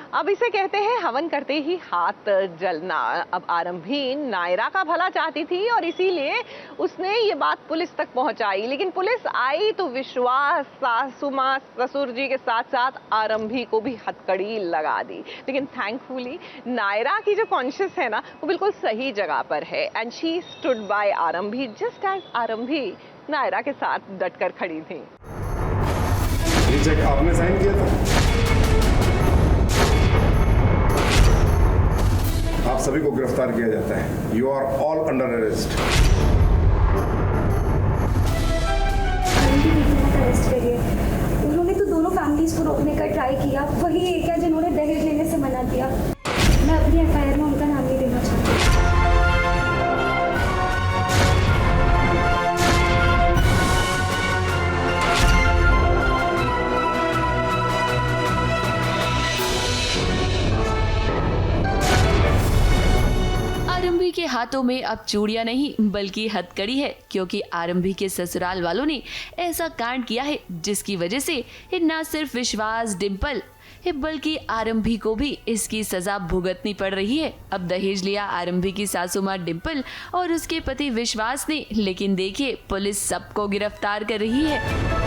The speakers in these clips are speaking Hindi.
अब इसे कहते हैं हवन करते ही हाथ जलना। अब आरंभी नायरा का भला चाहती थी और इसीलिए उसने ये बात पुलिस तक पहुंचाई, लेकिन पुलिस आई तो विश्वास सासू माँ ससुर जी के साथ साथ आरंभी को भी हथकड़ी लगा दी। लेकिन थैंकफुली नायरा की जो कॉन्शियस है ना, वो बिल्कुल सही जगह पर है एंड शी स्टूड बाय आरंभी जस्ट एज आरंभी नायरा के साथ डटकर खड़ी थी। ये चेक आपने साइन किया था? आप सभी को गिरफ्तार किया जाता है। You are all under arrest. Arrest करिए। उन्होंने तो दोनों फैमिलीज को रोकने का ट्राई किया, वही एक है जिन्होंने दहेज लेने से मना किया। मैं अपनी एफआईआर में उनका नाम नहीं देना चाहती। आरंभी के हाथों में अब चूड़ियां नहीं बल्कि हथकड़ी है, क्योंकि आरंभी के ससुराल वालों ने ऐसा कांड किया है जिसकी वजह से न सिर्फ विश्वास डिंपल बल्कि आरंभी को भी इसकी सजा भुगतनी पड़ रही है। अब दहेज लिया आरंभी की सासू माँ डिंपल और उसके पति विश्वास ने, लेकिन देखिए पुलिस सबको गिरफ्तार कर रही है।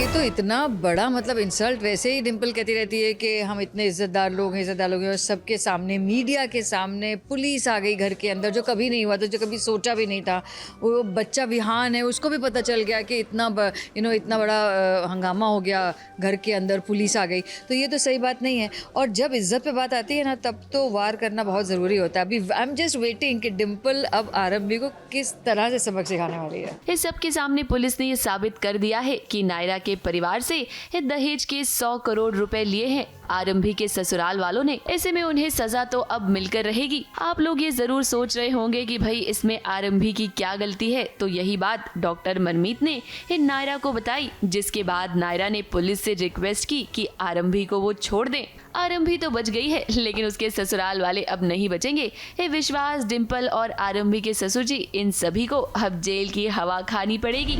तो इतना बड़ा मतलब इंसल्ट, वैसे ही डिंपल कहती रहती है कि हम इतने इज्जतदार लोग हैं और सबके सामने, मीडिया के सामने पुलिस आ गई घर के अंदर, जो कभी नहीं हुआ था, जो कभी सोचा भी नहीं था। वो बच्चा विहान है, उसको भी पता चल गया कि इतना बड़ा हंगामा हो गया घर के अंदर, पुलिस आ गई। तो ये तो सही बात नहीं है। और जब इज्जत पे बात आती है ना, तब तो वार करना बहुत ज़रूरी होता है। अभी आई एम जस्ट वेटिंग कि डिंपल अब आरंभी को किस तरह से सबक सिखाने वाली है। इस सबके सामने पुलिस ने ये साबित कर दिया है कि नायरा के परिवार से दहेज के 100 करोड़ रुपए लिए हैं आरंभी के ससुराल वालों ने। ऐसे में उन्हें सजा तो अब मिलकर रहेगी। आप लोग ये जरूर सोच रहे होंगे कि भाई इसमें आरंभी की क्या गलती है, तो यही बात डॉक्टर मनमीत ने नायरा को बताई, जिसके बाद नायरा ने पुलिस से रिक्वेस्ट की कि आरंभी को वो छोड़ दें। आरंभी तो बच गई है, लेकिन उसके ससुराल वाले अब नहीं बचेंगे। विश्वास, डिंपल और आरंभी के ससुर जी, इन सभी को अब जेल की हवा खानी पड़ेगी।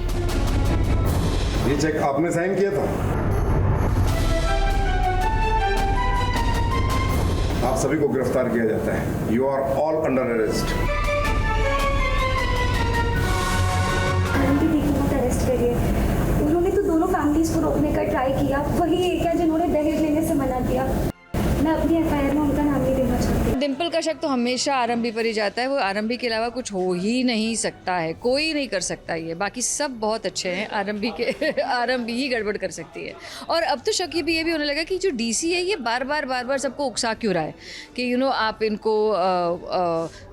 ये चेक आपने साइन किया था? आप सभी को गिरफ्तार किया जाता है। You are all under arrest. आरंभी दीदी मत अरेस्ट करिए। उन्होंने तो दोनों फैमिलीज को रोकने का ट्राई किया, वही एक है जिन्होंने दहेज लेने से मना किया। मैं अपनी एफआईआर में उनका नाम नहीं देना चाहती। डिंपल का शक तो हमेशा आरंभी पर ही जाता है। वो आरंभी के अलावा कुछ हो ही नहीं सकता है, कोई नहीं कर सकता ये। बाकी सब बहुत अच्छे हैं, आरंभी ही गड़बड़ कर सकती है। और अब तो शक ये भी होने लगा कि जो डीसी है ये बार बार सबको उकसा क्यों रहा है कि आप इनको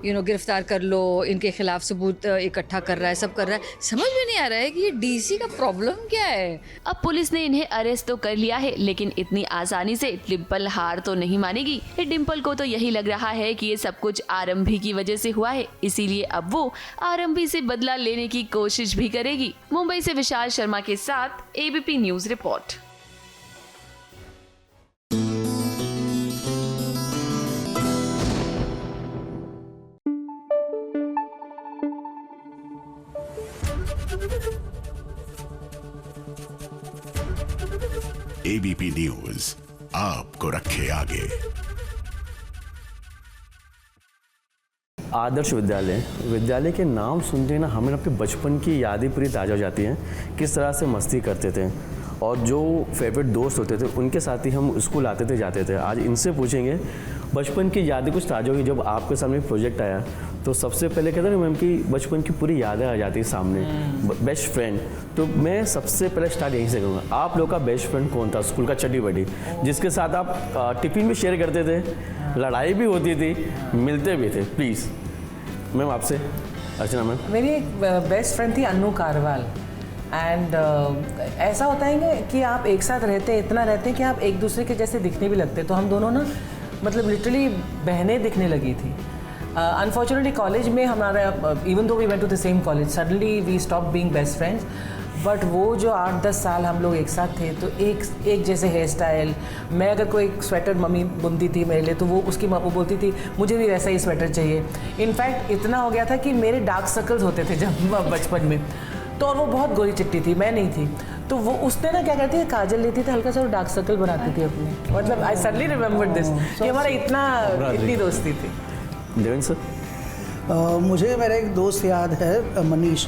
गिरफ्तार कर लो, इनके खिलाफ सबूत इकट्ठा कर रहा है, सब कर रहा है। समझ में नहीं आ रहा है कि ये डीसी का प्रॉब्लम क्या है। अब पुलिस ने इन्हें अरेस्ट तो कर लिया है, लेकिन इतनी आसानी से डिंपल हार तो नहीं मानेगी। डिंपल को तो यही लग रहा है कि ये सब कुछ आरंभी की वजह से हुआ है, इसीलिए अब वो आरंभी से बदला लेने की कोशिश भी करेगी। मुंबई से विशाल शर्मा के साथ ABP news report. ABP news आपको रखे आगे। आदर्श विद्यालय के नाम सुनते ना हमें अपने बचपन की यादें पूरी ताज़ा हो जाती हैं। किस तरह से मस्ती करते थे और जो फेवरेट दोस्त होते थे उनके साथ ही हम स्कूल आते थे जाते थे। आज इनसे पूछेंगे बचपन की यादें कुछ ताज़ा होगी। जब आपके सामने प्रोजेक्ट आया तो सबसे पहले कहते हैं ना मैम कि बचपन की पूरी यादें आ जाती है सामने। बेस्ट फ्रेंड, तो मैं सबसे पहले स्टार्ट यहीं से करूँगा। आप लोग का बेस्ट फ्रेंड कौन था स्कूल का चड्डी बड्डी, जिसके साथ आप टिफिन भी शेयर करते थे, लड़ाई भी होती थी, मिलते भी थे? प्लीज़ मैम आपसे। अर्चना मैम। मेरी एक बेस्ट फ्रेंड थी अन्नू कारवाल। एंड ऐसा होता है कि आप एक साथ रहते हैं, इतना रहते हैं कि आप एक दूसरे के जैसे दिखने भी लगते। तो हम दोनों ना मतलब लिटरली बहनें दिखने लगी थी। अनफॉर्चुनेटली कॉलेज में हमारा, even though we went to the same college, suddenly we stop being best friends. But वो जो 8-10 साल हम लोग एक साथ थे तो एक जैसे हेयर स्टाइल, मैं अगर कोई स्वेटर मम्मी बुनती थी मेरे लिए तो वो वो बोलती थी मुझे भी वैसा ही स्वेटर चाहिए। इनफैक्ट इतना हो गया था कि मेरे डार्क सर्कल्स होते थे जब बचपन में, तो और वो बहुत गोरी चिट्टी थी, मैं नहीं थी, तो वो उसने ना क्या करती है काजल लेती थी हल्का सा और डार्क सर्कल बनाती थी अपने। मतलब आई सडनली रिमेम्बर दिस कि हमारा इतनी दोस्ती थी। देवेंद्र सर? मुझे मेरा एक दोस्त याद है, मनीष।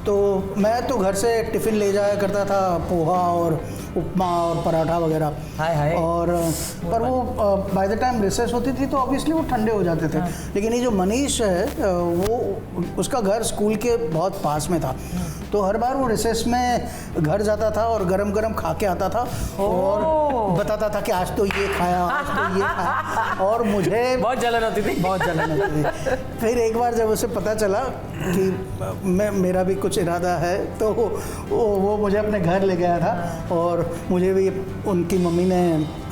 तो मैं तो घर से टिफ़िन ले जाया करता था, पोहा और उपमा और पराठा वगैरह। हाय और पर वो बाय द टाइम रिसेस होती थी तो ऑब्वियसली वो ठंडे हो जाते थे। लेकिन ये जो मनीष है वो उसका घर स्कूल के बहुत पास में था, तो हर बार वो रिसेस में घर जाता था और गरम गरम खा के आता था और बताता था कि आज तो ये खाया, आज तो ये खाया। और मुझे बहुत जलन होती थी, बहुत जलन होती थी। फिर एक बार जब उसे पता चला कि मेरा भी कुछ इरादा है तो वो मुझे अपने घर ले गया था और मुझे भी उनकी मम्मी ने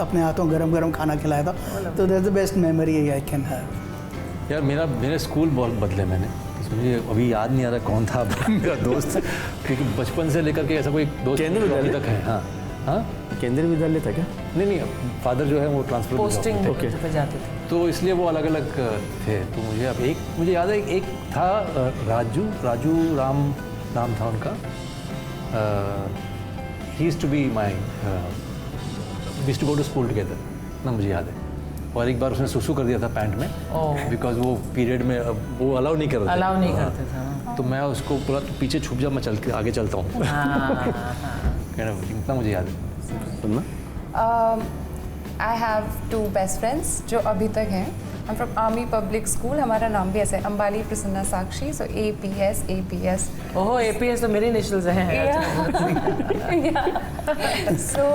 अपने हाथों गरम गरम खाना खिलाया था। तो that's the best memory I can have. यार मेरे स्कूल बहुत बदले मैंने, मुझे अभी याद नहीं आ रहा कौन था मेरा दोस्त, क्योंकि बचपन से लेकर के ऐसा कोई दोस्त केंद्रीय विद्यालय तक है। हाँ हाँ, केंद्रीय विद्यालय था क्या? नहीं, फादर जो है वो ट्रांसफर पोस्टिंग पे जाते थे तो इसलिए वो अलग अलग थे। तो मुझे याद है एक था राजू राम नाम था उनका। He used to be my, we used to go to school together ना, मुझे याद है। और एक बार उसने सुसु कर दिया था पैंट में, बिकॉज वो पीरियड में वो अलाउ नहीं करते थे। तो मैं उसको पूरा पीछे छुप जा, मैं चल के आगे चलता हूँ। इतना मुझे याद है। आई हैव 2 बेस्ट फ्रेंड्स जो अभी तक हैं। I am from army public school, हमारा नाम भी ऐसा है, अंबाली प्रसन्ना साक्षी, सो APS। ओहो, APS तो मेरे इनिशियल्स हैं। सो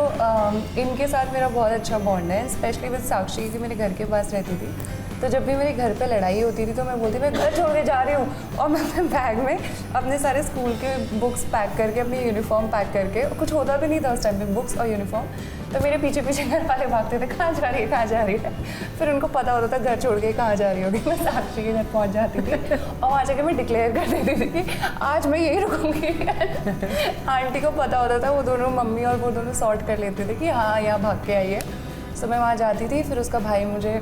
इनके साथ मेरा बहुत अच्छा बॉन्ड है, स्पेशली विद साक्षी की मेरे घर के पास रहती थी। तो जब भी मेरे घर पे लड़ाई होती थी तो मैं बोलती मैं घर छोड़ के जा रही हूँ, और मैं अपने बैग में अपने सारे स्कूल के बुक्स पैक करके, अपनी यूनिफॉर्म पैक करके, कुछ होता भी नहीं था उस टाइम पे, बुक्स और यूनिफॉर्म, तो मेरे पीछे पीछे घर वाले भागते थे कहाँ जा रही है, कहाँ जा रही है। फिर उनको पता होता था घर छोड़ के कहाँ जा रही होगी। मैं साक्षी के घर पहुँच जाती थी और वहाँ जाके मैं डिक्लेयर कर देती थी कि आज मैं यहीं रुकूँगी। आंटी को पता होता था, वो दोनों मम्मी और वो दोनों सॉर्ट कर लेते थे कि हाँ यहाँ भाग के आई है। सो मैं वहाँ जाती थी, फिर उसका भाई मुझे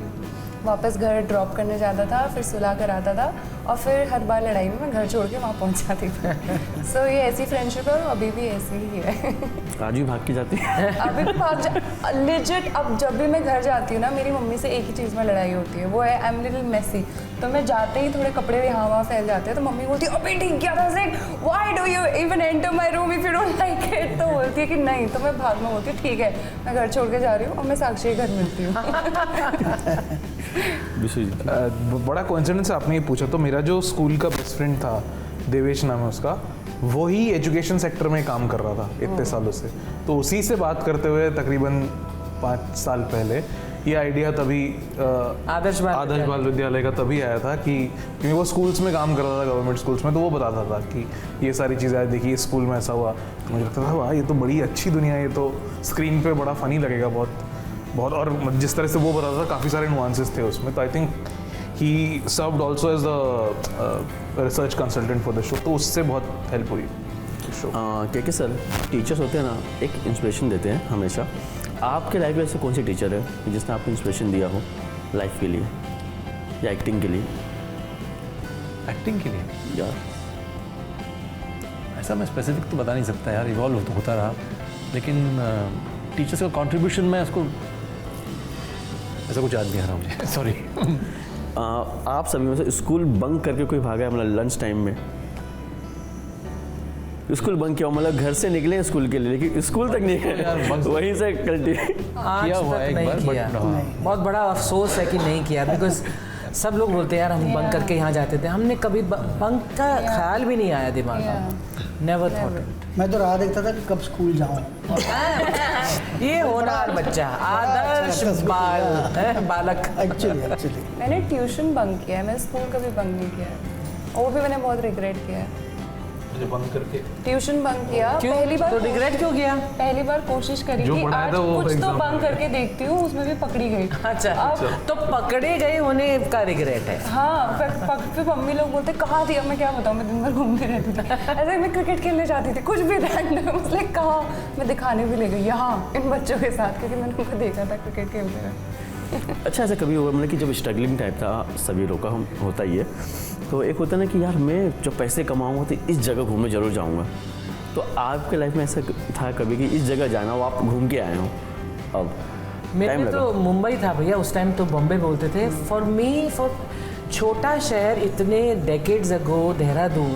वापस घर ड्रॉप करने जाता था, फिर सुला कर आता था, और फिर हर बार लड़ाई में मैं घर छोड़ के वहाँ पहुँच जाती थी। सो ये ऐसी फ्रेंडशिप है और अभी भी ऐसी ही है। आज भी भाग के जाती है? अभी भी भाग जा लिजिट। अब जब भी मैं घर जाती हूँ ना, मेरी मम्मी से एक ही चीज़ में लड़ाई होती है, वो है आई एम लिटिल मेसी। तो मैं जाते ही थोड़े कपड़े यहाँ वहाँ फैल जाते हैं, तो मम्मी बोलती है अभी ठीक क्या था, why do you even enter my room if you don't like it. तो बोलती है कि नहीं, तो मैं भागना बोलती हूँ ठीक है मैं घर छोड़ के जा रही हूँ, और मैं साक्षी के घर मिलती हूँ। बड़ा कोइंसिडेंस आपने ये पूछा, तो मेरा जो स्कूल का बेस्ट फ्रेंड था, देवेश नाम है उसका, वो ही एजुकेशन सेक्टर में काम कर रहा था इतने सालों से। तो उसी से बात करते हुए तकरीबन 5 साल पहले ये आइडिया तभी आदर्श बाल विद्यालय का तभी आया था कि क्योंकि वो स्कूल्स में काम कर रहा था, गवर्नमेंट स्कूल्स में, तो वो बताता था कि ये सारी चीज़ें देखिए स्कूल में ऐसा हुआ। तो मुझे लगता था वाह ये तो बड़ी अच्छी दुनिया है, ये तो स्क्रीन पे बड़ा फ़नी लगेगा बहुत। और जिस तरह से वो बताता था काफ़ी सारे नुआंसेस थे उसमें। तो I think he served also as the research consultant for the show, तो उससे बहुत हेल्प हुई शो। क्या सर, टीचर्स होते हैं ना, एक इंस्पिरेशन देते हैं हमेशा। आपके लाइफ में ऐसे कौन से टीचर है जिसने आपको इंस्पिरेशन दिया हो लाइफ के लिए या एक्टिंग के लिए? एक्टिंग के लिए यार ऐसा मैं स्पेसिफिक तो बता नहीं सकता यार, इवॉल्व होता रहा, लेकिन टीचर्स का कंट्रीब्यूशन में उसको ऐसा कुछ याद नहीं आ रहा मुझे, सॉरी। आप सभी में से स्कूल बंक करके कोई भागा है मतलब लंच टाइम में? स्कूल बंक किया मतलब घर से निकले स्कूल के लिए, लेकिन स्कूल तक नहीं गए, वहीं से किया हुआ एक बार, बट बहुत बड़ा अफसोस है कि नहीं किया, बिकॉज सब लोग बोलते हैं यार हम बंक करके यहाँ जाते थे, हमने कभी बंक का ख्याल भी नहीं आया दिमाग में, नेवर थॉट इट। मैं तो राह देखता था कि कब स्कूल जाऊँ। ये होनहार बच्चा, आदर्श बालक। एक्चुअली मैंने ट्यूशन बंक किया है, मैंने स्कूल कभी बंक नहीं किया है, और वो भी मैंने बहुत रिग्रेट किया है। अच्छा बंद करके ट्यूशन बंक किया। क्यों? पहली बार तो रिग्रेट क्यों किया? पहली बार कोशिश करी जो कि पढ़ाया आज था वो कुछ तो exam बंक में। करके देखती हूँ, उसमें भी पकड़ी गई। अच्छा, अब तो पकड़े गए होने का रिग्रेट है। हाँ, फिर मम्मी लोग बोलते कहाँ थी, अब मैं क्या बताऊँ, मैं दिन भर घूमती रहती थी। ऐसे मैं क्रिकेट खेलने जाती थी, कुछ भी रैंडम, उसने कहा मैं दिखाने भी ले गई यहाँ इन बच्चों के साथ, क्योंकि मैंने उनको देखा था क्रिकेट खेलते हुए। अच्छा, ऐसा कभी हुआ मतलब कि जब स्ट्रगलिंग टाइप था सभी लोग का, हम होता ही है, तो एक होता है ना कि यार मैं जब पैसे कमाऊंगा तो इस जगह घूमने जरूर जाऊंगा, तो आपके लाइफ में ऐसा था कभी कि इस जगह जाना हो, आप घूम के आए हो? अब मेरे तो मुंबई था भैया, उस टाइम तो बॉम्बे बोलते थे। फॉर मी, फॉर छोटा शहर इतने डेकेड्स अगो, देहरादून,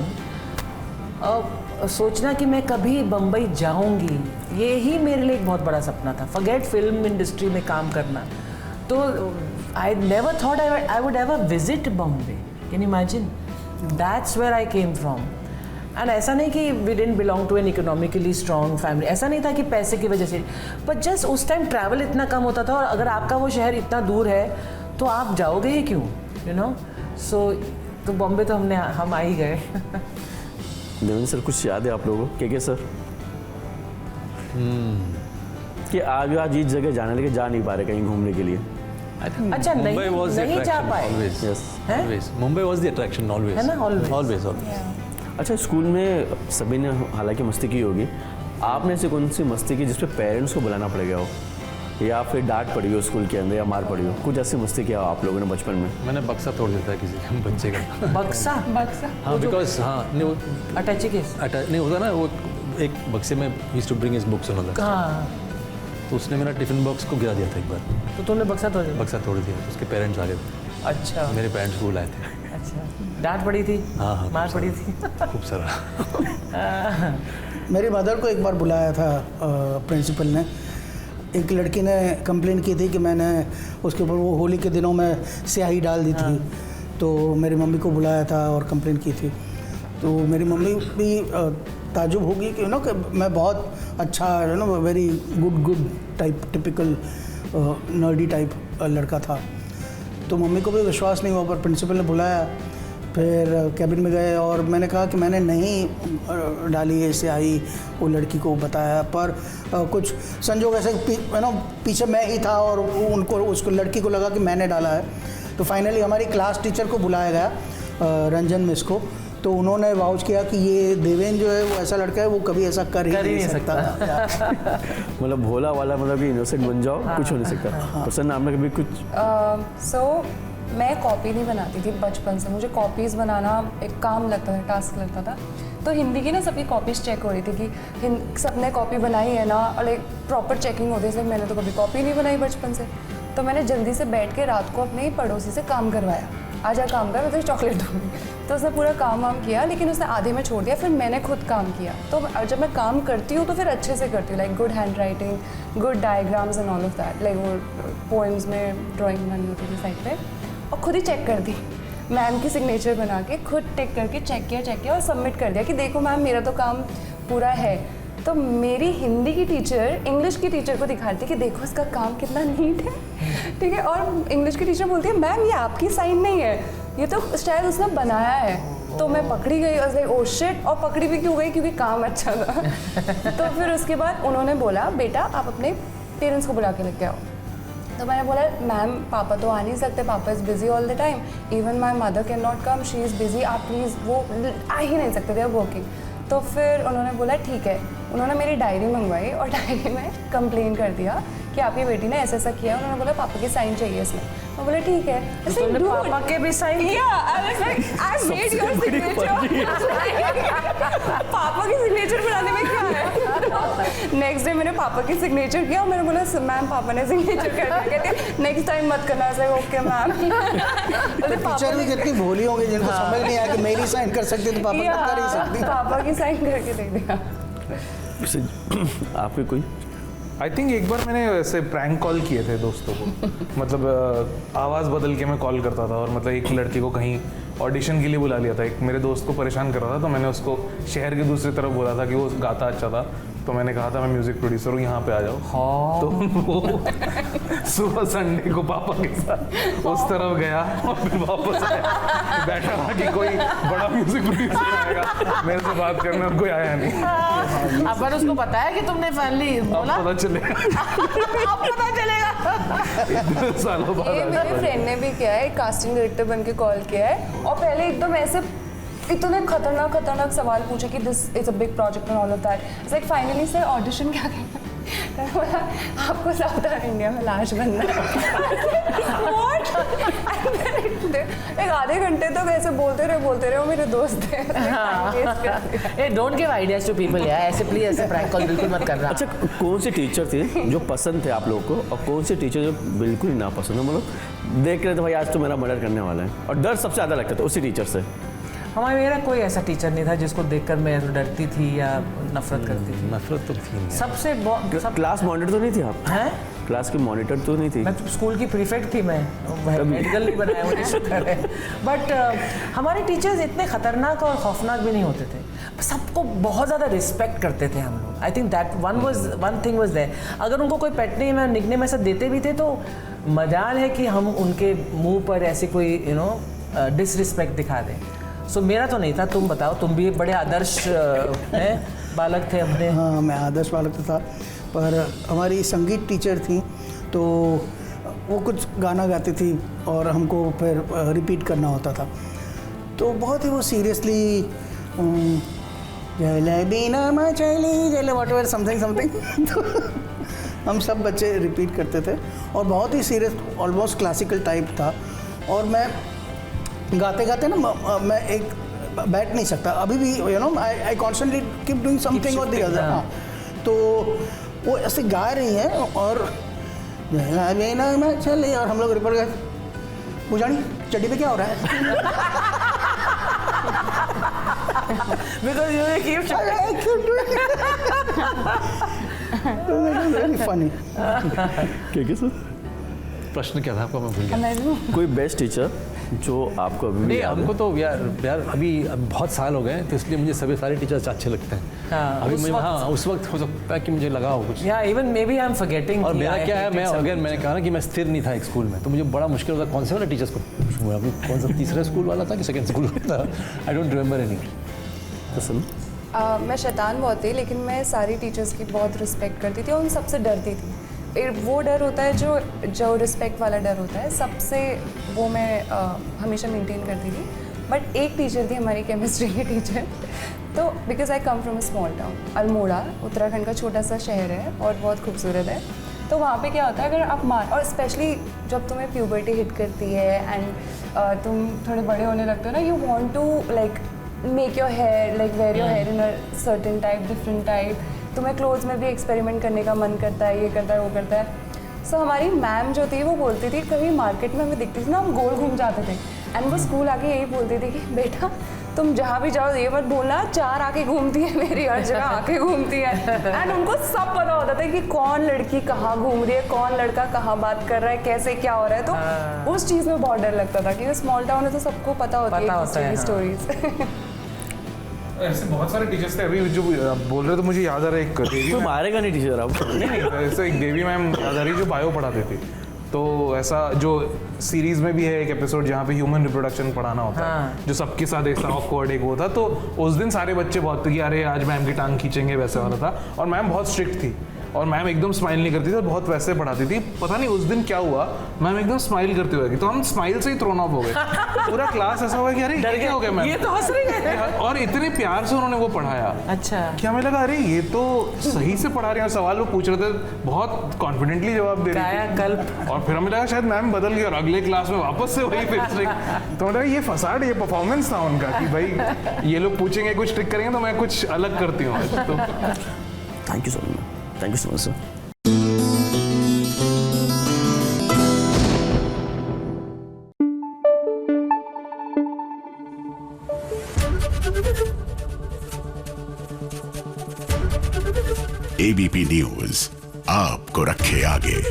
अब सोचना कि मैं कभी बम्बई जाऊंगी, ये ही मेरे लिए एक बहुत बड़ा सपना था। फॉरगेट फिल्म इंडस्ट्री में काम करना, तो I never thought I would ever visit Bombay. Can you imagine? That's where I came from. And ऐसा नहीं कि we didn't belong to an economically strong family, ऐसा नहीं था कि पैसे की वजह से, बट जस्ट उस टाइम ट्रैवल इतना कम होता था, और अगर आपका वो शहर इतना दूर है तो आप जाओगे ही क्यों, यू नो। सो तो बॉम्बे तो हम आ ही गए। देवेंद्र सर, कुछ याद है आप लोगों को? क्या सर कि आज इस जगह जाने लगे, जा नहीं पा रहे कहीं घूमने के लिए? अच्छा, नहीं जा पाए। Mumbai was the attraction always, है ना? ऑलवेज। अच्छा, स्कूल में सभी ने हालांकि मस्ती की होगी, आपने ऐसी कौन सी मस्ती की जिसपे पेरेंट्स को बुलाना पड़ गया हो, या फिर डांट पड़ी हो स्कूल के अंदर, या मार पड़ी हो? कुछ ऐसी मस्ती किया हो आप लोगों ने बचपन में? मैंने बक्सा तोड़ दिया था किसी के बच्चे का। बक्सा? हाँ, बिकॉज हाँ नहीं वो अटैची केस नहीं होता ना, वो एक बक्से में used to bring his books and all that, तो उसने मेरा टिफिन बॉक्स को गिरा दिया था एक बार। तो तुमने बक्सा तोड़ दिया? बक्सा तोड़ दिया, उसके पेरेंट्स आ गए थे। अच्छा, मेरे पेरेंट्स स्कूल आए थे। अच्छा, डांट पड़ी थी? हाँ, मार पड़ी थी? खूब सारा। मेरी मदर को एक बार बुलाया था प्रिंसिपल ने। एक लड़की ने कंप्लेन की थी कि मैंने उसके ऊपर वो होली के दिनों में स्याही डाल दी थी, तो मेरी मम्मी को बुलाया था और कंप्लेन की थी। तो मेरी मम्मी भी ताजुब होगी कि कि मैं बहुत अच्छा very good type, typical nerdy type लड़का था। तो मम्मी को भी विश्वास नहीं हुआ, पर प्रिंसिपल ने बुलाया, फिर कैबिन में गए और मैंने कहा कि मैंने नहीं डाली है स्याही, वो लड़की को बताया, पर कुछ संजोग ऐसे पीछे मैं ही था और उसको लड़की को लगा कि मैंने डाला है। तो फाइनली हमारी क्लास टीचर को बुलाया गया, रंजन मिस को, तो उन्होंने वाउच किया कि ये देवेन जो है वो ऐसा लड़का है, वो कभी ऐसा कर ही नहीं सकता। मतलब भोला वाला, मतलब कि इनोसेंट बन जाओ, कुछ हो नहीं सकता। प्रसन्न, आपने कभी कुछ? मैं कॉपी नहीं बनाती थी बचपन से, मुझे कॉपीज़ बनाना एक काम लगता था, टास्क लगता था। तो हिंदी की ना सबकी कॉपीज़ चेक हो रही थी कि सबने कॉपी बनाई है ना, और एक प्रॉपर चेकिंग होती है। मैंने तो कभी कॉपी नहीं बनाई बचपन से, तो मैंने जल्दी से बैठ के रात को अपने पड़ोसी से काम करवाया, आजा काम कर, मैं तुझे चॉकलेट दूँगी। तो उसने पूरा काम वाम किया, लेकिन उसने आधे में छोड़ दिया, फिर मैंने खुद काम किया। तो जब मैं काम करती हूँ तो फिर अच्छे से करती हूँ, like good hand writing, good diagrams and all of that. Like वो पोएम्स में ड्राइंग बनानी होती थी साइड पे, और खुद ही चेक कर दी, मैम की सिग्नेचर बना के खुद टिक करके चेक किया और सबमिट कर दिया कि देखो मैम मेरा तो काम पूरा है। तो मेरी हिंदी की टीचर इंग्लिश की टीचर को दिखाती कि देखो इसका काम कितना नीट है, ठीक है। और इंग्लिश की टीचर बोलती है मैम ये आपकी साइन नहीं है, ये तो शायद उसने बनाया है। तो मैं पकड़ी गई, लाइक ओ शिट, और पकड़ी भी क्यों गई, क्योंकि काम अच्छा था। तो फिर उसके बाद उन्होंने बोला बेटा आप अपने पेरेंट्स को बुला के लेके आओ। तो मैंने बोला मैम पापा तो आ नहीं सकते, पापा is busy all the time, even my mother can not come, she is busy, आप प्लीज़, वो आ ही नहीं सकते, दे आर वर्किंग। तो फिर उन्होंने बोला ठीक है, उन्होंने मेरी डायरी मंगवाई और डायरी में कंप्लेन कर दिया कि आपकी बेटी ने ऐसा किया। उन्होंने बोला पापा की साइन चाहिए इसमें। मैं बोला ठीक है, पापा के भी साइन? पापा की सिग्नेचर बनाने में क्या है। नेक्स्ट डे मैंने पापा की सिग्नेचर किया और मैंने बोला मैम पापा ने सिग्नेचर कर दिया। कहते नेक्स्ट टाइम मत करना ऐसे। Okay ma'am. टीचर भी कितनी भोली होंगी जिनको समझ नहीं आया कि मेरी साइन कर सकती तो पापा कर ही सकती। पापा की साइन करके दे दिया। आपके कोई? आई थिंक एक बार मैंने ऐसे प्रैंक कॉल किए थे दोस्तों को। मतलब आवाज़ बदल के मैं कॉल करता था और मतलब एक लड़की को कहीं ऑडिशन के लिए बुला लिया था। एक मेरे दोस्त को परेशान कर रहा था, तो मैंने उसको शहर के दूसरी तरफ बोला था कि वो गाता अच्छा था, तो मैंने कहा था मैं म्यूजिक प्रोड्यूसर हूँ, यहाँ पे आ जाओ। हाँ। तो वो सुबह संडे को पापा के साथ उस तरफ गया और फिर वापस आया, बैठा रहा कि कोई बड़ा म्यूजिक प्रोड्यूसर आएगा, मेरे से बात करने, और कोई आया नहीं। अब पर उसको पता है कि तुमने फाइनली बोला? पता चलेगा। अब पता चलेगा। सालों बाद ये मेरे फ्रेंड ने भी किया है, कास्टिंग डायरेक्टर बन के कॉल किया है, और पहले एकदम ऐसे इतने खतरनाक सवाल पूछे कि this is a big project and all of that. It's like finally sir audition क्या कहना है? मैंने बोला आपको साउथ इंडिया में लाश बनना है। What? एक आधे घंटे तक ऐसे बोलते रहे, वो मेरे दोस्त थे। Don't give ideas to people यार, ऐसे प्लीज ऐसे प्रैंक कॉल बिल्कुल मत करना। अच्छा, कौन से टीचर थे जो पसंद थे आप लोगों को, और कौन से टीचर जो बिल्कुल ही नापसंद है? मतलब देख रहे थे भाई आज तो मेरा मर्डर करने वाला है, और डर सबसे ज़्यादा लगता था उसी टीचर से। मेरा कोई ऐसा टीचर नहीं था जिसको देखकर मैं डरती थी या नफरत करती थी। नफरत तो थी। सबसे क्लास मॉनिटर तो नहीं थी आप? हैं? क्लास की मॉनिटर तो नहीं थी? मैं तो स्कूल की प्रीफेक्ट थी, मैं मेडिकल नहीं बनाया मुझे शुक्र है। बट हमारे टीचर्स इतने खतरनाक और खौफनाक भी नहीं होते थे, सबको बहुत ज़्यादा रिस्पेक्ट करते थे हम लोग। I think that one thing was there. अगर उनको कोई पेट नेम या निकनेम ऐसा देते भी थे तो मजाल है कि हम उनके मुंह पर ऐसी कोई डिसरिस्पेक्ट दिखा दें। सो मेरा तो नहीं था, तुम बताओ, तुम भी बड़े आदर्श बालक थे अपने। हाँ, मैं आदर्श बालक था, पर हमारी संगीत टीचर थी, तो वो कुछ गाना गाती थी और हमको फिर रिपीट करना होता था, तो बहुत ही वो सीरियसली जलेबीना मचली जले व्हाटएवर समथिंग तो हम सब बच्चे रिपीट करते थे, और बहुत ही सीरियस ऑलमोस्ट क्लासिकल टाइप था। और मैं गाते गाते ना मैं एक बैठ नहीं सकता अभी भी, आई कॉन्स्टेंटली कीप डूइंग समथिंग और द अदर। हाँ, तो वो ऐसे गा रही हैं और चले, और हम लोग रिपोर्ट गए, पूजानी चड्डी पे क्या हो रहा है? Because you keep Very funny. क्या सर? प्रश्न क्या था आपका, मैं भूल गया। कोई बेस्ट टीचर जो आपको अभी नहीं, हमको तो यार अभी बहुत साल हो गए, तो इसलिए मुझे सभी सारे टीचर्स अच्छे लगते हैं। अभी मुझे उस वक्त हो सकता है कि मुझे लगा हो कुछ, even maybe I am forgetting. और मेरा क्या है, मैंने कहा ना कि मैं स्थिर नहीं था एक स्कूल में, तो मुझे बड़ा मुश्किल होता कौन से वाले टीचर्स को, अभी कौन सा तीसरा स्कूल वाला था कि सेकंड स्कूल वाला था, आई डोंट रिमेंबर एनी। मैं शैतान बहुत थी, लेकिन मैं सारी टीचर्स की बहुत रिस्पेक्ट करती थी और उन सबसे डरती थी। वो डर होता है जो रिस्पेक्ट वाला डर होता है, सबसे वो मैं हमेशा मेंटेन करती थी। बट एक टीचर थी हमारी केमिस्ट्री की टीचर, तो because I come from a small town, Almora Uttarakhand का छोटा सा शहर है और बहुत खूबसूरत है। तो वहाँ पे क्या होता है, अगर आप और स्पेशली जब तुम्हें प्यूबर्टी हिट करती है एंड तुम थोड़े बड़े होने लगते हो ना, you want to like make your hair, like wear your hair in a certain type, different type. तुम्हें क्लोथ्स में भी एक्सपेरिमेंट करने का मन करता है, ये करता है, वो करता है। सो हमारी मैम जो थी वो बोलती थी, कभी मार्केट में हमें दिखती थी ना, हम गोल घूम जाते थे, एंड वो स्कूल आके यही बोलती थी कि बेटा तुम जहाँ भी जाओ ये मत बोलना, 4 आके घूमती है मेरी, हर जगह आके घूमती है। एंड उनको सब पता होता था कि कौन लड़की कहाँ घूम रही है, कौन लड़का कहाँ बात कर रहा है, कैसे क्या हो रहा है। तो उस चीज़ में बहुत डर लगता था कि स्मॉल टाउन है तो सबको पता होती है स्टोरीज। ऐसे बहुत सारे टीचर्स थे, अभी जो बोल रहे तो मुझे याद आ रहा है एक देवी, तो मारेगा नहीं टीचर आप? नहीं, ऐसे एक देवी मैम याद आ रही जो बायो पढ़ाती थी। तो ऐसा जो सीरीज में भी है एक एपिसोड जहाँ पे ह्यूमन रिप्रोडक्शन पढ़ाना होता है, जो सबके साथ ऐसा ऑकवर्ड एक वो था। तो उस दिन सारे बच्चे बहुत थे कि अरे आज मैम की टांग खींचेंगे, वैसे वाला था। और मैम बहुत स्ट्रिक्ट थी, और मैम एकदम स्माइल नहीं करती थी, बहुत वैसे पढ़ाती थी। पता नहीं उस दिन क्या हुआ, मैम एकदम स्माइल करती हुई, तो हम स्माइल से ही थ्रोन ऑफ हो गए। पूरा क्लास ऐसा हुआ कि अरे क्या हो गया मैम, ये तो हंस रही है। और इतने प्यार से उन्होंने वो पढ़ाया। अच्छा, क्या हमें लगा अरे ये तो सही से पढ़ा रहे हैं, सवाल वो पूछ रहे थे, बहुत कॉन्फिडेंटली जवाब दे रहे थे। और फिर हमें लगा शायद मैम बदल गई और अगले क्लास में वापस से वही फिर तो मतलब ये फसाड, ये परफॉर्मेंस था उनका कि भाई ये लोग पूछेंगे कुछ ट्रिक करेंगे तो मैं कुछ अलग करती हूँ। तो thank you so much, thank you so much sir. ABP news आपको रखे आगे।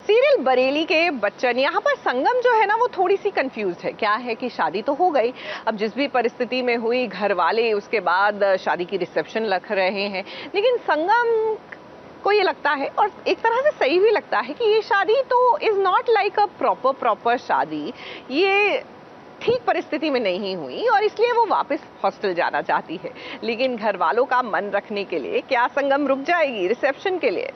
सीरियल बरेली के बच्चन, यहाँ पर संगम जो है ना वो थोड़ी सी कंफ्यूज है। क्या है कि शादी तो हो गई, अब जिस भी परिस्थिति में हुई, घर वाले उसके बाद शादी की रिसेप्शन रख रहे हैं, लेकिन संगम को ये लगता है, और एक तरह से सही भी लगता है, कि ये शादी तो is not like a proper शादी, ये ठीक परिस्थिति में नहीं हुई और इसलिए वो वापस हॉस्टल जाना चाहती है। लेकिन घर वालों का मन रखने के लिए क्या संगम रुक जाएगी रिसेप्शन के लिए?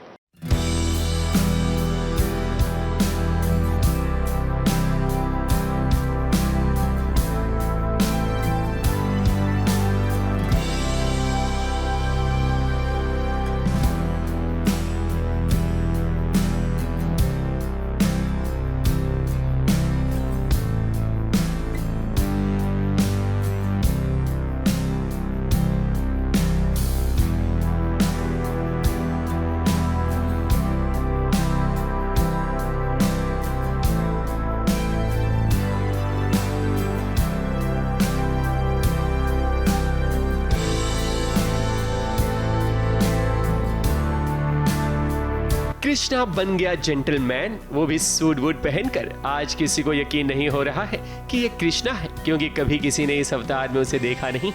कृष्णा बन गया जेंटलमैन, वो भी सूट वूट पहनकर। आज किसी को यकीन नहीं हो रहा है कि ये कृष्णा है, क्योंकि कभी किसी ने इस अवतार में उसे देखा नहीं।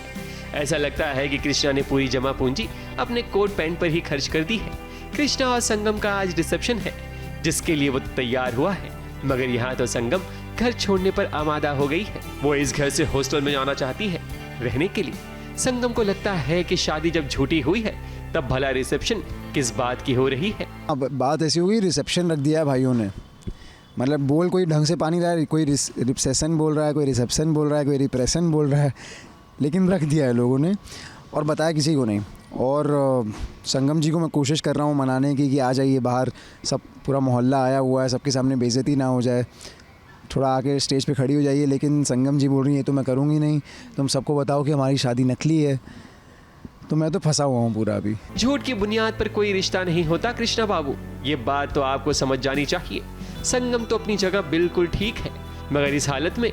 ऐसा लगता है कि कृष्णा ने पूरी जमा पूंजी अपने कोट पैंट पर ही खर्च कर दी है। कृष्णा और संगम का आज रिसेप्शन है, जिसके लिए वो तैयार हुआ है, मगर यहाँ तो संगम घर छोड़ने पर आमादा हो गई है। वो इस घर से हॉस्टल में जाना चाहती है रहने के लिए। संगम को लगता है कि शादी जब झूठी हुई है, तब भला रिसेप्शन किस बात की हो रही है। अब बात ऐसी हुई, रिसेप्शन रख दिया है भाइयों ने, मतलब बोल कोई ढंग से पा नहीं रहा है, कोई रिसेप्शन बोल रहा है, कोई रिसेप्शन बोल रहा है, कोई रिप्रेशन बोल रहा है, लेकिन रख दिया है लोगों ने और बताया किसी को नहीं। और संगम जी को मैं कोशिश कर रहा हूँ मनाने की कि आ जाइए बाहर, सब पूरा मोहल्ला आया हुआ है, सबके सामने बेइज्जती ना हो जाए, थोड़ा आके स्टेज पे खड़ी हो जाइए। लेकिन संगम जी बोल रही है तो मैं करूँगी नहीं, तुम सबको बताओ कि हमारी शादी नकली है। तो मैं तो फंसा हुआ हूँ पूरा अभी। झूठ की बुनियाद पर कोई रिश्ता नहीं होता कृष्णा बाबू, ये बात तो आपको समझ जानी चाहिए। संगम तो अपनी जगह बिल्कुल ठीक है, मगर इस हालत में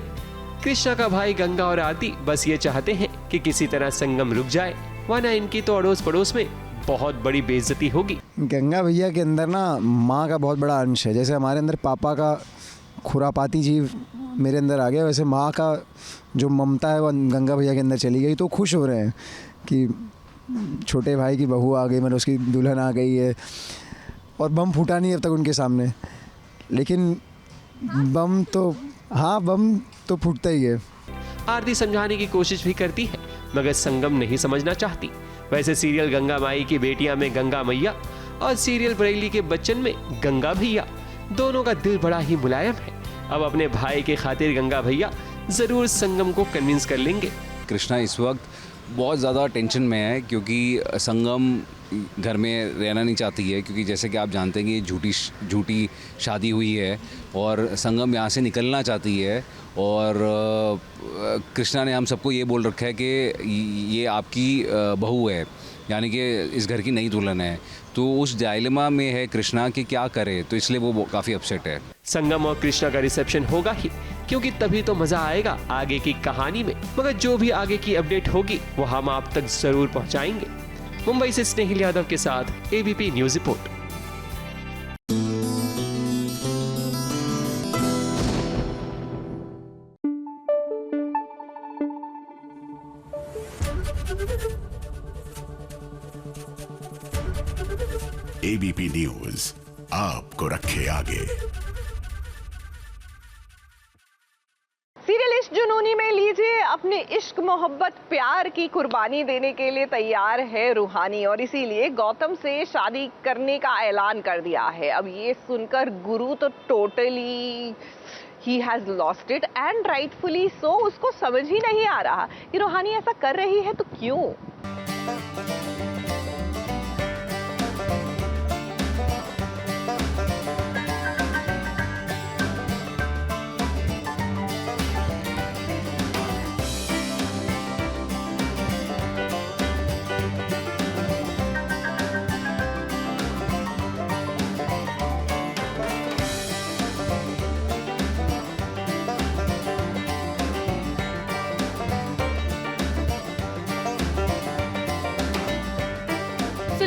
कृष्णा का भाई गंगा और आरती बस ये चाहते हैं कि किसी तरह संगम रुक जाए, वरना इनकी तो अड़ोस पड़ोस में बहुत बड़ी बेइज्जती होगी। गंगा भैया के अंदर ना माँ का बहुत बड़ा अंश है। जैसे हमारे अंदर पापा का खुरापाती जीव मेरे अंदर आ गया, वैसे माँ का जो ममता है वो गंगा भैया के अंदर चली गई। तो खुश हो रहे हैं कि छोटे भाई की बहू आ गई, मतलब उसकी दुल्हन आ गई है। और बम फूटा नहीं अब तक उनके सामने, लेकिन बम तो फूटता ही है। आरती समझाने की कोशिश भी करती है, मगर संगम नहीं समझना चाहती। वैसे सीरियल गंगा माई की बेटियां में गंगा मैया और सीरियल बरेली के बच्चन में गंगा भैया, दोनों का दिल बड़ा ही मुलायम है। अब अपने भाई के खातिर गंगा भैया जरूर संगम को कन्विंस कर लेंगे। कृष्णा इस वक्त बहुत ज़्यादा टेंशन में है, क्योंकि संगम घर में रहना नहीं चाहती है, क्योंकि जैसे कि आप जानते हैं कि झूठी शादी हुई है और संगम यहाँ से निकलना चाहती है। और कृष्णा ने हम सबको ये बोल रखा है कि ये आपकी बहू है, यानी कि इस घर की नई दुल्हन है। तो उस डायलेमा में है कृष्णा कि क्या करे, तो इसलिए वो काफ़ी अपसेट है। संगम और कृष्णा का रिसेप्शन होगा ही, क्योंकि तभी तो मजा आएगा आगे की कहानी में। मगर जो भी आगे की अपडेट होगी वो हम आप तक जरूर पहुंचाएंगे। मुंबई से स्नेहिल यादव के साथ ABP news report. ABP news आपको रखे आगे। सीरियल इश्क जुनूनी में लीजिए अपने इश्क मोहब्बत प्यार की कुर्बानी देने के लिए तैयार है रूहानी, और इसीलिए गौतम से शादी करने का ऐलान कर दिया है। अब ये सुनकर गुरु तो totally he has lost it, and rightfully so. उसको समझ ही नहीं आ रहा कि रूहानी ऐसा कर रही है तो क्यों।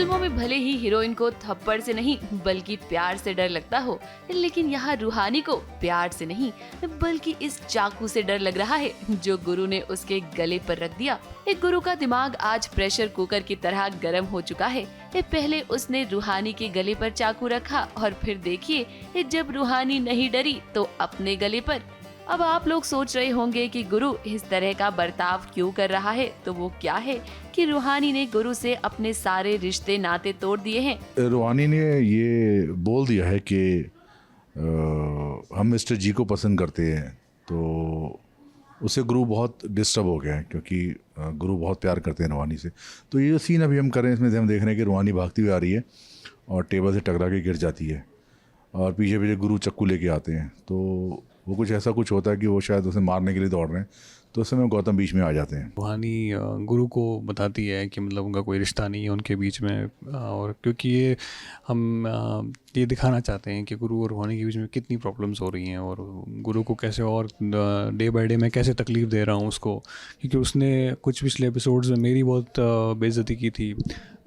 फिल्मों में भले ही हीरोइन को थप्पड़ से नहीं बल्कि प्यार से डर लगता हो, लेकिन यहाँ रूहानी को प्यार से नहीं बल्कि इस चाकू से डर लग रहा है जो गुरु ने उसके गले पर रख दिया। एक गुरु का दिमाग आज प्रेशर कुकर की तरह गर्म हो चुका है। पहले उसने रूहानी के गले पर चाकू रखा और फिर देखिए जब रूहानी नहीं डरी तो अपने गले पर। अब आप लोग सोच रहे होंगे कि गुरु इस तरह का बर्ताव क्यों कर रहा है, तो वो क्या है कि रूहानी ने गुरु से अपने सारे रिश्ते नाते तोड़ दिए हैं। रूहानी ने ये बोल दिया है कि हम मिस्टर जी को पसंद करते हैं, तो उससे गुरु बहुत डिस्टर्ब हो गया है क्योंकि गुरु बहुत प्यार करते हैं रूहानी से। तो ये सीन अभी हम कर रहे हैं, इसमें हम देख रहे हैं कि रूहानी भागती हुई आ रही है और टेबल से टकरा के गिर जाती है और पीछे पीछे गुरु चक्कू लेके आते हैं। तो वो कुछ ऐसा कुछ होता है कि वो शायद उसे मारने के लिए दौड़ रहे हैं, तो उस समय गौतम बीच में आ जाते हैं। रूहानी गुरु को बताती है कि मतलब उनका कोई रिश्ता नहीं है उनके बीच में, और क्योंकि ये हम ये दिखाना चाहते हैं कि गुरु और रूहानी के बीच में कितनी प्रॉब्लम्स हो रही हैं और गुरु को कैसे और डे बाय डे मैं कैसे तकलीफ़ दे रहा हूँ उसको, क्योंकि उसने कुछ पिछले एपिसोड्स में मेरी बहुत बेइज्जती की थी,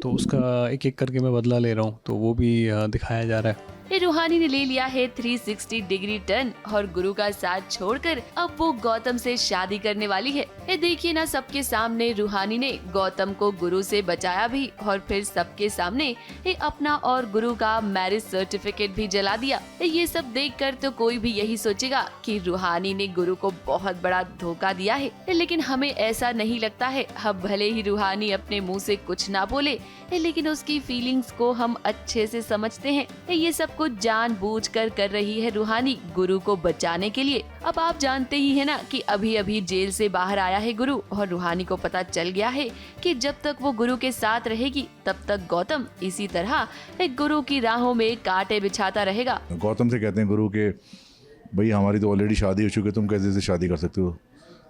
तो उसका एक एक करके मैं बदला ले रहा हूँ, तो वो भी दिखाया जा रहा है। रूहानी ने ले लिया है 360 डिग्री टर्न और गुरु का साथ छोड़कर अब वो गौतम से शादी करने वाली है। ये देखिए ना, सबके सामने रूहानी ने गौतम को गुरु से बचाया भी और फिर सबके सामने ये अपना और गुरु का मैरिज सर्टिफिकेट भी जला दिया। ये सब देखकर तो कोई भी यही सोचेगा कि रूहानी ने गुरु को बहुत बड़ा धोखा दिया है, लेकिन हमें ऐसा नहीं लगता है। अब भले ही रूहानी अपने मुँह से कुछ ना बोले, लेकिन उसकी फीलिंग्स को हम अच्छे से समझते हैं। ये सब कुछ जानबूझकर कर रही है रूहानी गुरु को बचाने के लिए। अब आप जानते ही है ना कि अभी अभी जेल से बाहर आया है गुरु और रूहानी को पता चल गया है कि जब तक वो गुरु के साथ रहेगी तब तक गौतम इसी तरह एक गुरु की राहों में कांटे बिछाता रहेगा। गौतम से कहते हैं गुरु के, भाई हमारी तो ऑलरेडी शादी हो चुकी है, तुम कैसे शादी कर सकते हो।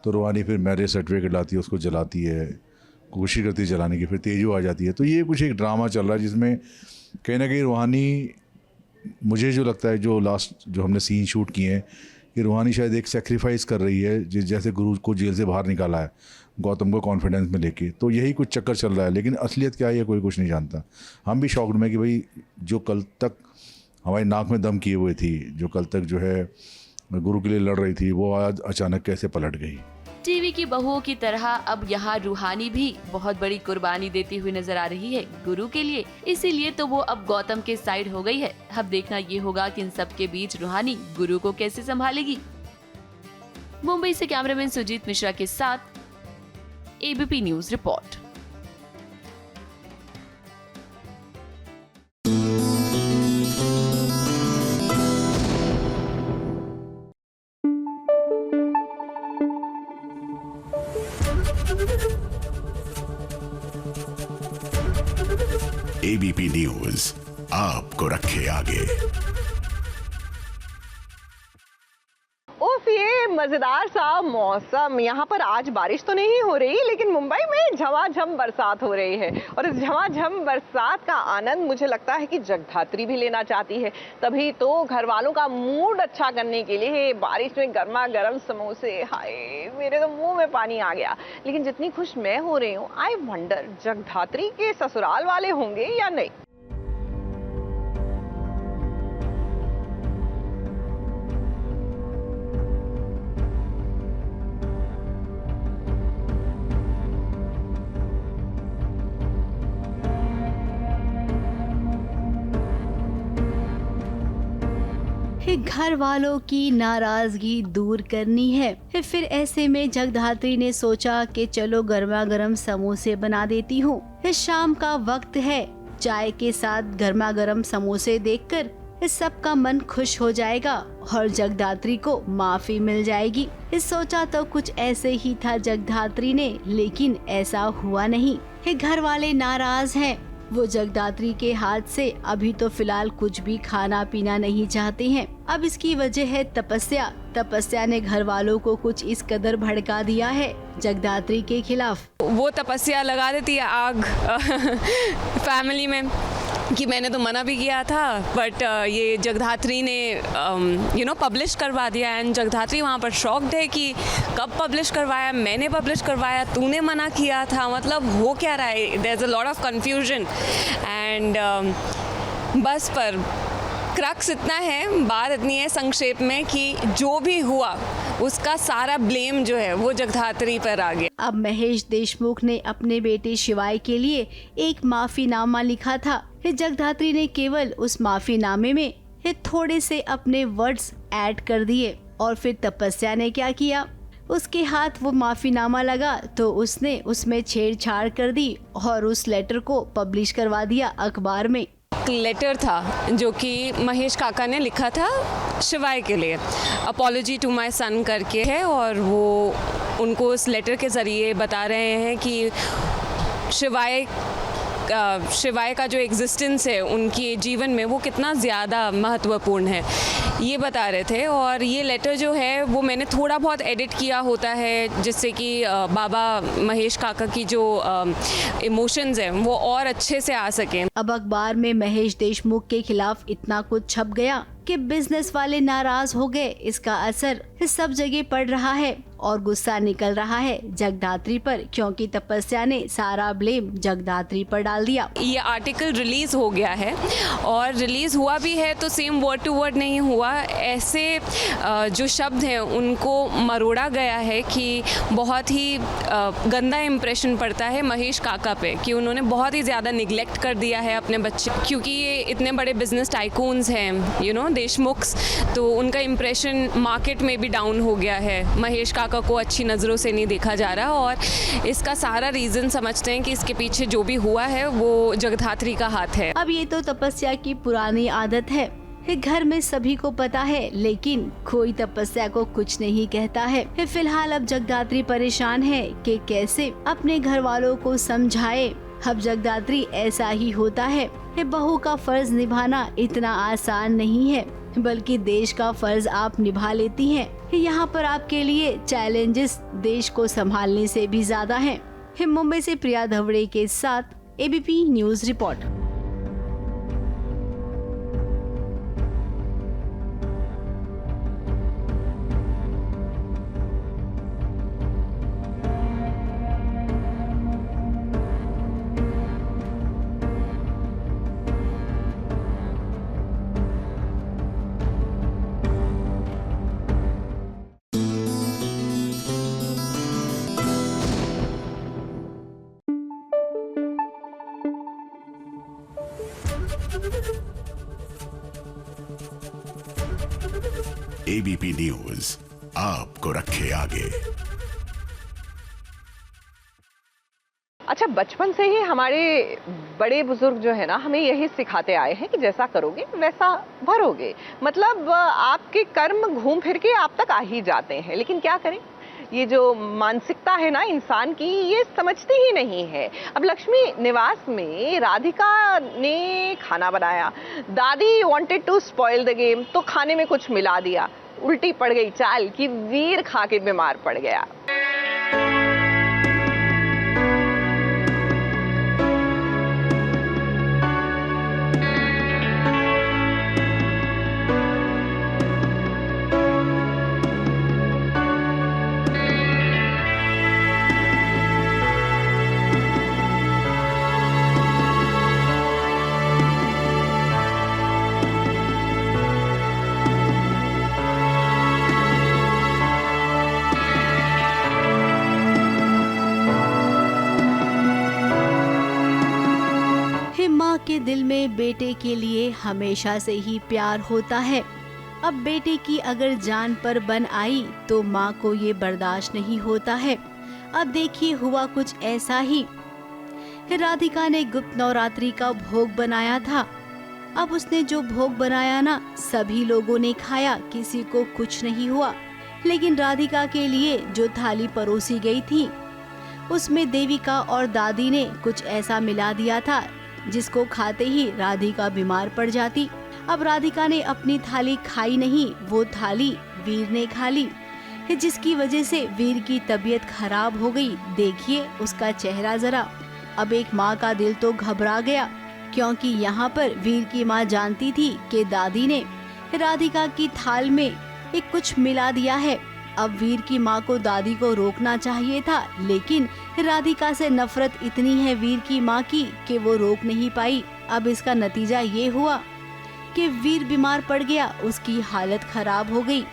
तो रूहानी फिर मैरिज सर्टिफिकेट लाती है, उसको जलाती है, कोशिश करती है जलाने की, फिर तेजू आ जाती है। तो ये कुछ एक ड्रामा चल रहा है जिसमें कहीं ना कहीं रूहानी, मुझे जो लगता है जो लास्ट जो हमने सीन शूट किए हैं कि रूहानी शायद एक सेक्रीफाइस कर रही है, जैसे गुरु को जेल से बाहर निकाला है गौतम को कॉन्फिडेंस में लेके, तो यही कुछ चक्कर चल रहा है। लेकिन असलियत क्या है ये कोई कुछ नहीं जानता। हम भी शॉक्ड में कि भाई जो कल तक हमारी नाक में दम किए हुए थी, जो कल तक जो है गुरु के लिए लड़ रही थी, वो आज अचानक कैसे पलट गई। टीवी की बहुओं की तरह अब यहाँ रूहानी भी बहुत बड़ी कुर्बानी देती हुई नजर आ रही है गुरु के लिए, इसीलिए तो वो अब गौतम के साइड हो गई है। अब देखना ये होगा कि इन सब के बीच रूहानी गुरु को कैसे संभालेगी। मुंबई से कैमरामैन सुजीत मिश्रा के साथ ABP news report. ABP news आपको रखे आगे। उफ, ये मजेदार सा मौसम। यहाँ पर आज बारिश तो नहीं हो रही, लेकिन मुंबई में झमाझम बरसात हो रही है और इस झमाझम बरसात का आनंद मुझे लगता है कि जगधात्री भी लेना चाहती है। तभी तो घर वालों का मूड अच्छा करने के लिए बारिश में गर्मा गर्म समोसे, हाय मेरे तो मुंह में पानी आ गया। लेकिन जितनी खुश मैं हो रही हूँ, आई वंडर जगधात्री के ससुराल वाले होंगे या नहीं। घर वालों की नाराजगी दूर करनी है। फिर ऐसे में जगधात्री ने सोचा कि चलो गर्मा गर्म समोसे बना देती हूँ। शाम का वक्त है, चाय के साथ गर्मा गर्म समोसे देखकर सबका मन खुश हो जाएगा और जगधात्री को माफी मिल जाएगी। सोचा तो कुछ ऐसे ही था जगधात्री ने, लेकिन ऐसा हुआ नहीं। घर वाले नाराज हैं। वो जगधात्री के हाथ से अभी तो फिलहाल कुछ भी खाना पीना नहीं चाहते हैं। अब इसकी वजह है तपस्या। तपस्या ने घर वालों को कुछ इस कदर भड़का दिया है जगधात्री के खिलाफ। वो तपस्या लगा देती है आग फैमिली में। कि मैंने तो मना भी किया था, बट ये जगधात्री ने पब्लिश करवा दिया। एंड जगधात्री वहाँ पर शॉक्ड है कि कब पब्लिश करवाया, मैंने पब्लिश करवाया, तूने मना किया था, मतलब हो क्या रहा है। There is a lot of confusion and बस पर क्रक्स इतना है, बात इतनी है संक्षेप में कि जो भी हुआ उसका सारा ब्लेम जो है वो जगधात्री पर आ गया। अब महेश देशमुख ने अपने बेटे शिवाय के लिए एक माफीनामा लिखा था। जगधात्री ने केवल उस माफीनामे में थोड़े से अपने वर्ड्स ऐड कर दिए और फिर तपस्या ने क्या किया, उसके हाथ वो माफीनामा लगा तो उसने उसमें छेड़छाड़ कर दी और उस लेटर को पब्लिश करवा दिया अखबार में। लेटर था जो कि महेश काका ने लिखा था शिवाय के लिए, अपॉलॉजी टू माय सन करके है, और वो उनको उस लेटर के ज़रिए बता रहे हैं कि शिवाय का जो एग्जिस्टेंस है उनके जीवन में वो कितना ज़्यादा महत्वपूर्ण है, ये बता रहे थे। और ये लेटर जो है वो मैंने थोड़ा बहुत एडिट किया होता है जिससे कि बाबा महेश काका की जो इमोशंस हैं वो और अच्छे से आ सकें। अब अखबार में महेश देशमुख के खिलाफ इतना कुछ छप गया कि बिजनेस वाले नाराज हो गए। इसका असर सब जगह पड़ रहा है और गुस्सा निकल रहा है जगधात्री पर, क्योंकि तपस्या ने सारा ब्लेम जगधात्री पर डाल दिया। ये आर्टिकल रिलीज हो गया है और रिलीज हुआ भी है तो सेम वर्ड टू वर्ड नहीं हुआ। ऐसे जो शब्द हैं उनको मरोड़ा गया है कि बहुत ही गंदा इम्प्रेशन पड़ता है महेश काका पे कि उन्होंने बहुत ही ज़्यादा निगलेक्ट कर दिया है अपने बच्चे, क्योंकि ये इतने बड़े बिजनेस टाइकून्स हैं देशमुख्स, तो उनका इम्प्रेशन मार्केट में भी डाउन हो गया है। महेश काका को अच्छी नज़रों से नहीं देखा जा रहा और इसका सारा रीज़न समझते हैं कि इसके पीछे जो भी हुआ है वो जगधात्री का हाथ है। अब ये तो तपस्या की पुरानी आदत है, घर में सभी को पता है, लेकिन कोई तपस्या को कुछ नहीं कहता है। फिलहाल अब जगधात्री परेशान है कि कैसे अपने घर वालों को समझाए। अब जगधात्री ऐसा ही होता है, बहू का फर्ज निभाना इतना आसान नहीं है, बल्कि देश का फर्ज आप निभा लेती हैं। यहाँ पर आपके लिए चैलेंजेस देश को संभालने से भी ज्यादा हैं। मुंबई से प्रिया धवड़े के साथ ABP news report. ABP news आपको रखे आगे। अच्छा, बचपन से ही हमारे बड़े बुजुर्ग जो है ना हमें यही सिखाते आए हैं कि जैसा करोगे वैसा भरोगे। मतलब आपके कर्म घूम फिर के आप तक आ ही जाते हैं, लेकिन क्या करें, ये जो मानसिकता है ना इंसान की, ये समझती ही नहीं है। अब लक्ष्मी निवास में राधिका ने खाना बनाया, दादी wanted to spoil the game, तो खाने में कुछ मिला दिया, उल्टी पड़ गई चाल कि वीर खा के बीमार पड़ गया। के दिल में बेटे के लिए हमेशा से ही प्यार होता है। अब बेटे की अगर जान पर बन आई तो माँ को ये बर्दाश्त नहीं होता है। अब देखिए हुआ कुछ ऐसा ही। राधिका ने गुप्त नवरात्रि का भोग बनाया था। अब उसने जो भोग बनाया ना, सभी लोगों ने खाया, किसी को कुछ नहीं हुआ। लेकिन राधिका के लिए जो थाली परोसी गई थी उसमें देविका और दादी ने कुछ ऐसा मिला दिया था जिसको खाते ही राधिका बीमार पड़ जाती। अब राधिका ने अपनी थाली खाई नहीं, वो थाली वीर ने खा ली, जिसकी वजह से वीर की तबीयत खराब हो गई। देखिए उसका चेहरा जरा। अब एक माँ का दिल तो घबरा गया। क्योंकि यहाँ पर वीर की माँ जानती थी कि दादी ने राधिका की थाल में एक कुछ मिला दिया है। अब वीर की माँ को दादी को रोकना चाहिए था, लेकिन राधिका से नफरत इतनी है वीर की माँ की कि वो रोक नहीं पाई। अब इसका नतीजा ये हुआ कि वीर बीमार पड़ गया, उसकी हालत खराब हो गई।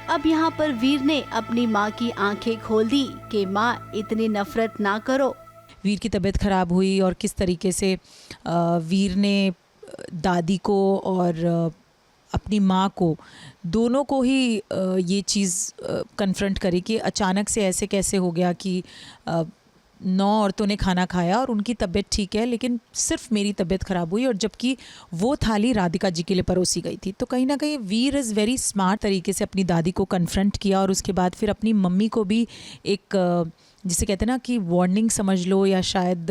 अब यहाँ पर वीर ने अपनी माँ की आंखें खोल दी कि माँ इतनी नफरत ना करो। वीर की तबीयत ख़राब हुई और किस तरीके से वीर ने दादी को और अपनी माँ को, दोनों को ही ये चीज़ कन्फ्रंट करी कि अचानक से ऐसे कैसे हो गया कि 9 औरतों ने खाना खाया और उनकी तबीयत ठीक है, लेकिन सिर्फ मेरी तबीयत ख़राब हुई, और जबकि वो थाली राधिका जी के लिए परोसी गई थी। तो कहीं ना कहीं वीर इज़ वेरी स्मार्ट तरीके से अपनी दादी को कन्फ्रंट किया और उसके बाद फिर अपनी मम्मी को भी एक जिसे कहते हैं ना कि वार्निंग समझ लो, या शायद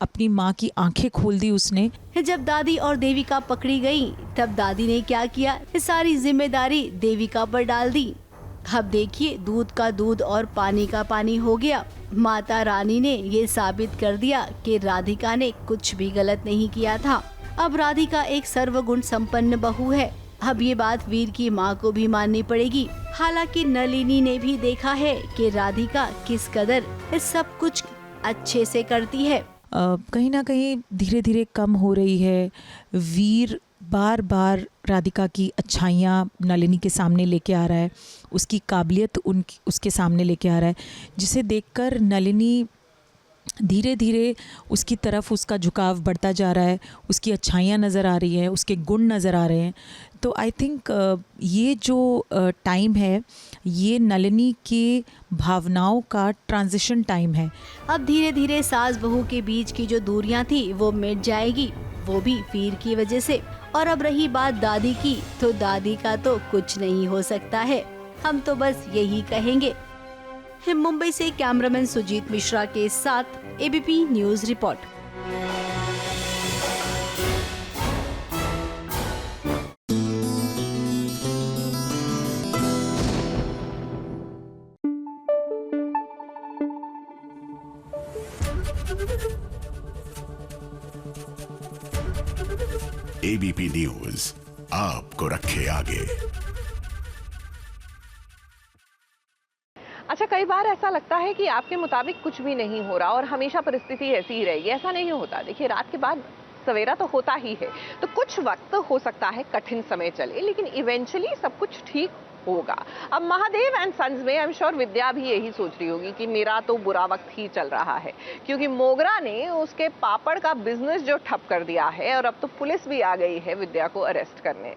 अपनी माँ की आंखें खोल दी उसने। जब दादी और देविका पकड़ी गई, तब दादी ने क्या किया, सारी जिम्मेदारी देविका पर डाल दी। अब देखिए, दूध का दूध और पानी का पानी हो गया। माता रानी ने ये साबित कर दिया कि राधिका ने कुछ भी गलत नहीं किया था। अब राधिका एक सर्वगुण संपन्न बहू है। अब ये बात वीर की माँ को भी माननी पड़ेगी। हालांकि नलिनी ने भी देखा है कि राधिका किस कदर इस सब कुछ अच्छे से करती है। कहीं ना कहीं धीरे धीरे कम हो रही है। वीर बार बार राधिका की अच्छाइयाँ नलिनी के सामने लेके आ रहा है, उसकी काबिलियत उसके सामने लेके आ रहा है, जिसे देखकर नलिनी धीरे धीरे उसकी तरफ उसका झुकाव बढ़ता जा रहा है। उसकी अच्छाइयाँ नज़र आ रही हैं, उसके गुण नज़र आ रहे हैं। तो आई थिंक ये जो टाइम है, ये नलिनी के भावनाओं का ट्रांजिशन टाइम है। अब धीरे धीरे सास बहू के बीच की जो दूरियां थी वो मिट जाएगी, वो भी वीर की वजह से। और अब रही बात दादी की, तो दादी का तो कुछ नहीं हो सकता है, हम तो बस यही कहेंगे। मुंबई से कैमरामैन सुजीत मिश्रा के साथ ABP news report. ABP news आपको रखे आगे। अच्छा, कई बार ऐसा लगता है कि आपके मुताबिक कुछ भी नहीं हो रहा और हमेशा परिस्थिति ऐसी ही रहेगी। ऐसा नहीं होता। देखिए, रात के बाद सवेरा तो होता ही है, तो कुछ वक्त हो सकता है कठिन समय चले, लेकिन इवेंचुअली सब कुछ ठीक होगा। अब महादेव एंड सन्स में आई एम श्योर विद्या भी यही सोच रही होगी कि मेरा तो बुरा वक्त ही चल रहा है, क्योंकि मोगरा ने उसके पापड़ का बिजनेस जो ठप कर दिया है, और अब तो पुलिस भी आ गई है विद्या को अरेस्ट करने।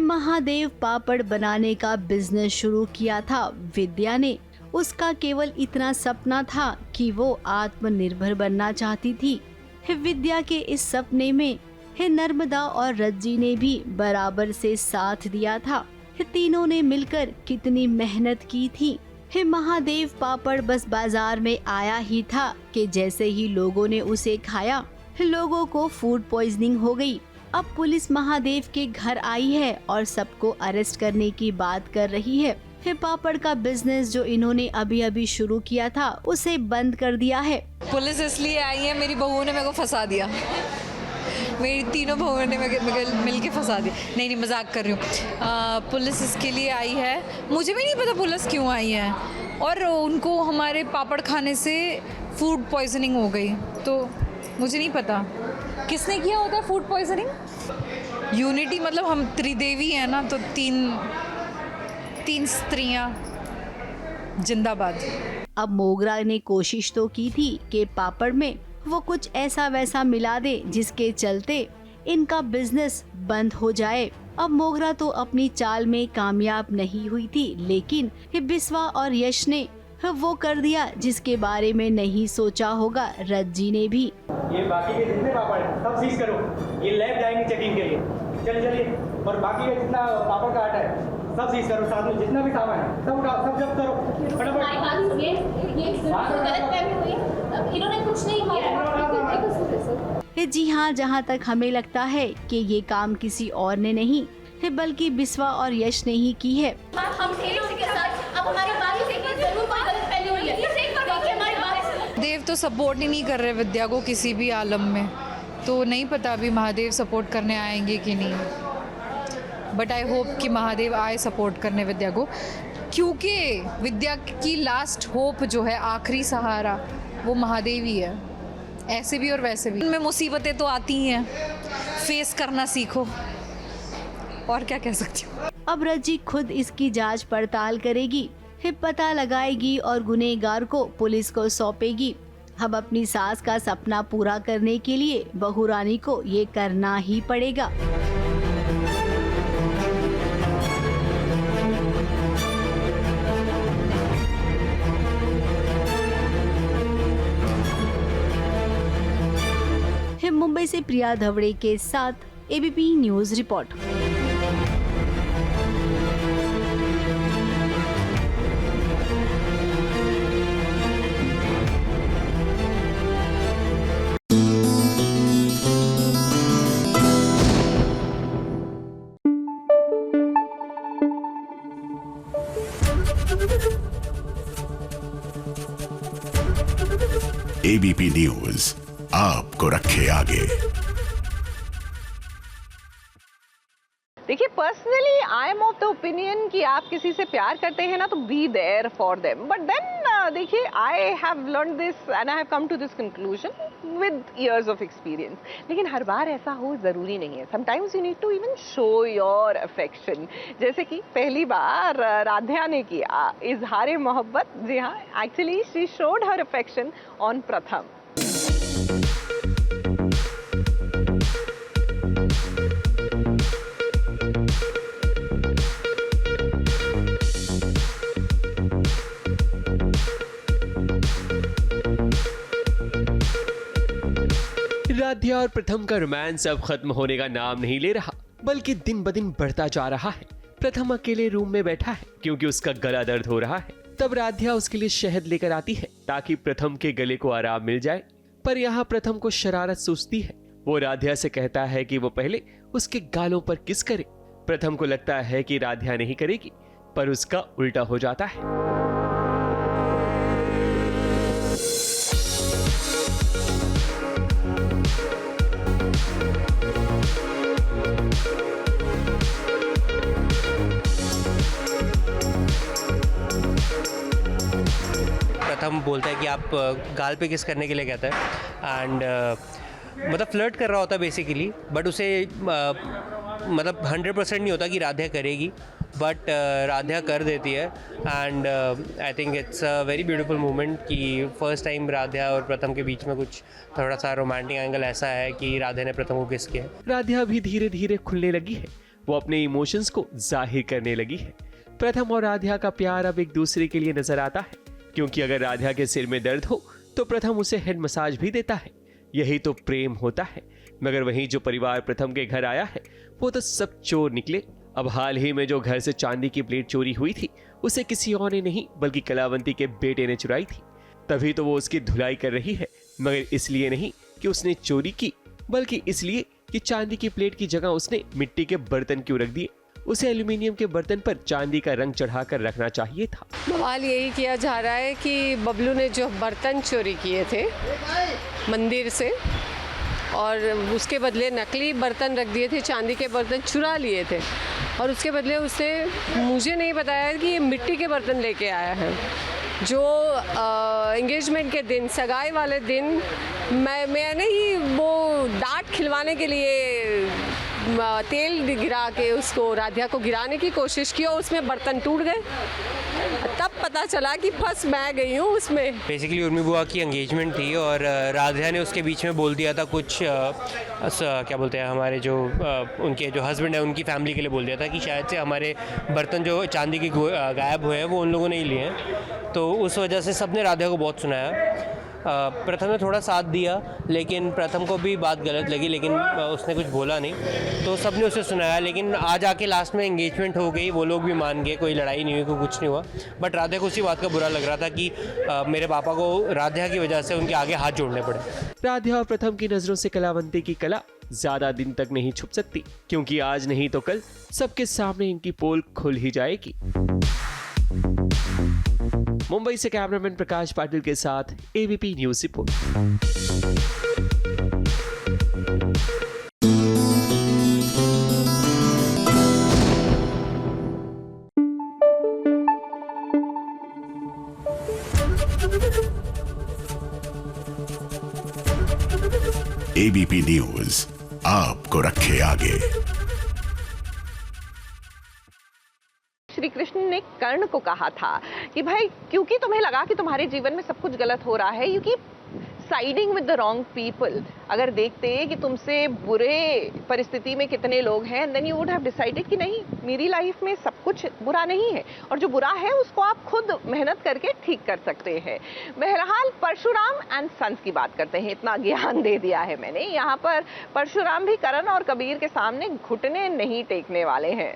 महादेव पापड़ बनाने का बिजनेस शुरू किया था विद्या ने। उसका केवल इतना सपना था कि वो आत्मनिर्भर बनना चाहती थी। विद्या के इस सपने में नर्मदा और रज्जी ने भी बराबर से साथ दिया था। तीनों ने मिलकर कितनी मेहनत की थी। महादेव पापड़ बस बाजार में आया ही था कि जैसे ही लोगों ने उसे खाया, लोगों को फूड पॉइजनिंग हो गई। अब पुलिस महादेव के घर आई है और सबको अरेस्ट करने की बात कर रही है। पापड़ का बिजनेस जो इन्होंने अभी अभी शुरू किया था, उसे बंद कर दिया है। पुलिस इसलिए आई है, मेरी बहुओं ने मेरे को फंसा दिया। मेरी तीनों बहुओं ने मिल के फंसा दिया। नहीं, मजाक कर रही हूँ। पुलिस इसके लिए आई है, मुझे भी नहीं पता पुलिस क्यों आई है। और उनको हमारे पापड़ खाने से फूड पॉइजनिंग हो गई, तो मुझे नहीं पता किसने किया होता है फूड पॉइजनिंग। यूनिटी मतलब हम त्रिदेवी हैं ना, तो तीन स्त्रियां जिंदाबाद। अब मोगरा ने कोशिश तो की थी कि पापड़ में वो कुछ ऐसा वैसा मिला दे जिसके चलते इनका बिजनेस बंद हो जाए। अब मोगरा तो अपनी चाल में कामयाब नहीं हुई थी, लेकिन बिस्वा और यश ने वो कर दिया जिसके बारे में नहीं सोचा होगा रज्जी ने भी। ये बाकी के जितने पापड़ हैं सब सीज करो, ये लैब जाएंगे चेकिंग के लिए। चलिए, और बाकी का जितना पापड़ का आटा है सब सीज करो, साथ में जितना भी सामान है सब उठाओ, सब जब्त करो फटाफट। इन्होंने कुछ नहीं किया। जी हाँ, जहाँ तक हमें लगता है कि ये काम किसी और ने नहीं है बल्कि बिस्वा और यश ने ही की है। हम थे उनके साथ, अब हमारी बात से जरूर कोई गलतफहमी हुई है। प्लीज एक बार देखिए हमारी बात। देव तो सपोर्ट ही नहीं कर रहे विद्या को किसी भी आलम में, तो नहीं पता अभी महादेव सपोर्ट करने आएंगे कि नहीं, बट आई होप कि महादेव आए सपोर्ट करने विद्या को, क्योंकि विद्या की लास्ट होप जो है, आखिरी सहारा, वो महादेव ही है, ऐसे भी और वैसे भी। उनमें मुसीबतें तो आती ही हैं, फेस करना सीखो, और क्या कह सकती हूँ। अब रज्जी खुद इसकी जांच पड़ताल करेगी, फिर पता लगाएगी और गुनहगार को पुलिस को सौंपेगी। अब अपनी सास का सपना पूरा करने के लिए बहू रानी को ये करना ही पड़ेगा। मुंबई से प्रिया धवड़े के साथ ABP news report. ABP news आपको रखे आगे। देखिए, personally I am of the opinion कि आप किसी से प्यार करते हैं ना तो be there for them, but then देखिए I have learn this and I have come to this conclusion with years of experience. लेकिन हर बार ऐसा हो जरूरी नहीं है। Sometimes you need to even show your affection, जैसे कि पहली बार राध्या ने किया इजहार मोहब्बत। जी हाँ, actually she showed her affection on प्रथम। राध्या और प्रथम का रोमांस अब खत्म होने का नाम नहीं ले रहा, बल्कि दिन ब दिन बढ़ता जा रहा है। प्रथम अकेले रूम में बैठा है क्योंकि उसका गला दर्द हो रहा है। तब राध्या उसके लिए शहद लेकर आती है ताकि प्रथम के गले को आराम मिल जाए। पर यहाँ प्रथम को शरारत सूझती है। वो राध्या से कहता है कि वो पहले उसके गालों पर किस करे। प्रथम को लगता है कि राध्या नहीं करेगी, पर उसका उल्टा हो जाता है। प्रथम बोलता है कि आप गाल पे किस करने के लिए कहता है, एंड मतलब फ्लर्ट कर रहा होता है बेसिकली, बट उसे मतलब 100% नहीं होता कि राध्या करेगी, बट राध्या कर देती है। And I think it's a very beautiful moment कि फर्स्ट टाइम राध्या और प्रथम के बीच में कुछ थोड़ा सा रोमांटिक एंगल ऐसा है कि राध्या ने प्रथम को किस किया। राध्या भी धीरे धीरे खुलने लगी है। वो अपने इमोशंस को जाहिर करने लगी है। प्रथम और राध्या का प्यार अब एक दूसरे के लिए नजर आता है, क्योंकि अगर राध्या के सिर में दर्द हो तो प्रथम उसे हेड मसाज भी देता है। यही तो प्रेम होता है। मगर वहीं जो परिवार प्रथम के घर आया है वो तो सब चोर निकले। अब हाल ही में जो घर से चांदी की प्लेट चोरी हुई थी उसे किसी और ने नहीं बल्कि कलावंती के बेटे ने चुराई थी। तभी तो वो उसकी धुलाई कर रही है, मगर इसलिए नहीं कि उसने चोरी की, बल्कि इसलिए कि चांदी की प्लेट की जगह उसने मिट्टी के बर्तन क्यों रख दिए। उसे एल्यूमिनियम के बर्तन पर चांदी का रंग चढ़ाकर रखना चाहिए था। सवाल यही किया जा रहा है कि बबलू ने जो बर्तन चोरी किए थे मंदिर से और उसके बदले नकली बर्तन रख दिए थे, चांदी के बर्तन चुरा लिए थे, और उसके बदले उसने मुझे नहीं बताया कि ये मिट्टी के बर्तन लेके आया है। जो एंगेजमेंट के दिन, सगाई वाले दिन, मैंने ही वो डांट खिलवाने के लिए तेल गिरा के उसको राध्या को गिराने की कोशिश की और उसमें बर्तन टूट गए। तब पता चला कि फंस मैं गई हूँ उसमें। बेसिकली उर्मी बुआ की एंगेजमेंट थी और राध्या ने उसके बीच में बोल दिया था कुछ क्या बोलते हैं, हमारे जो उनके जो हस्बैंड है उनकी फैमिली के लिए बोल दिया था कि शायद से हमारे बर्तन जो चांदी के गायब हुए हैं वो उन लोगों ने ही लिए हैं। तो उस वजह से सबने राध्या को बहुत सुनाया। प्रथम ने थोड़ा साथ दिया, लेकिन प्रथम को भी बात गलत लगी, लेकिन उसने कुछ बोला नहीं, तो सब ने उसे सुनाया। लेकिन आज आके लास्ट में एंगेजमेंट हो गई, वो लोग भी मान गए, कोई लड़ाई नहीं हुई, कोई कुछ नहीं हुआ। बट राधा को उसी बात का बुरा लग रहा था कि मेरे पापा को राधा की वजह से उनके आगे हाथ जोड़ने पड़े। राधा और प्रथम की नजरों से कलावंती की कला ज्यादा दिन तक नहीं छुप सकती, क्योंकि आज नहीं तो कल सबके सामने इनकी पोल खुल ही जाएगी। मुंबई से कैमरामैन प्रकाश पाटिल के साथ ABP news report. ABP news आपको रखे आगे। श्री कृष्ण ने कर्ण को कहा था कि भाई क्योंकि तुम्हें लगा कि तुम्हारे जीवन में सब कुछ गलत हो रहा है, क्योंकि siding with the wrong people, अगर देखते कि तुमसे बुरे परिस्थिति में कितने लोग हैं, then you would have decided कि नहीं, मेरी लाइफ में सब कुछ बुरा नहीं है, और जो बुरा है उसको आप खुद मेहनत करके ठीक कर सकते हैं। बहरहाल परशुराम एंड सन्स की बात करते हैं, इतना ज्ञान दे दिया है मैंने। यहाँ पर परशुराम भी करण और कबीर के सामने घुटने नहीं टेकने वाले हैं।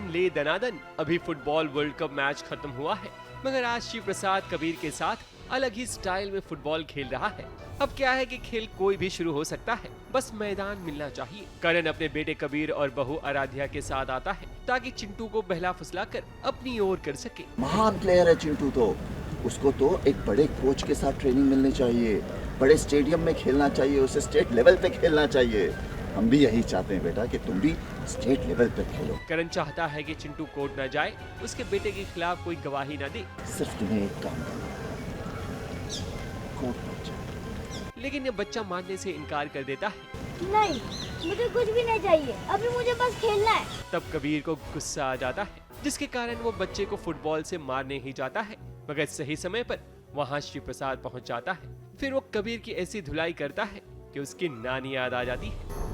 ले दनादन अभी फुटबॉल वर्ल्ड कप मैच खत्म हुआ है, मगर आज शिव प्रसाद कबीर के साथ अलग ही स्टाइल में फुटबॉल खेल रहा है। अब क्या है कि खेल कोई भी शुरू हो सकता है, बस मैदान मिलना चाहिए। करण अपने बेटे कबीर और बहू आराध्या के साथ आता है ताकि चिंटू को बहला फुसलाकर अपनी ओर कर सके। महान प्लेयर है चिंटू, तो उसको तो एक बड़े कोच के साथ ट्रेनिंग मिलनी चाहिए, बड़े स्टेडियम में खेलना चाहिए, उसे स्टेट लेवल पे खेलना चाहिए। हम भी यही चाहते हैं बेटा कि तुम भी स्टेट लेवल पे खेलो। करण चाहता है कि चिंटू कोर्ट न जाए, उसके बेटे के खिलाफ कोई गवाही न दे। सिर्फ तुम्हें एक काम करना, कोर्ट मत जाओ। लेकिन ये बच्चा मानने से इनकार कर देता है। नहीं, मुझे कुछ भी नहीं चाहिए, अभी मुझे बस खेलना है। तब कबीर को गुस्सा आ जाता है, जिसके कारण वो बच्चे को फुटबॉल से मारने ही जाता है, मगर सही समय पर वहाँ शिव प्रसाद पहुँच जाता है। फिर वो कबीर की ऐसी धुलाई करता है कि उसकी नानी याद आ जाती है।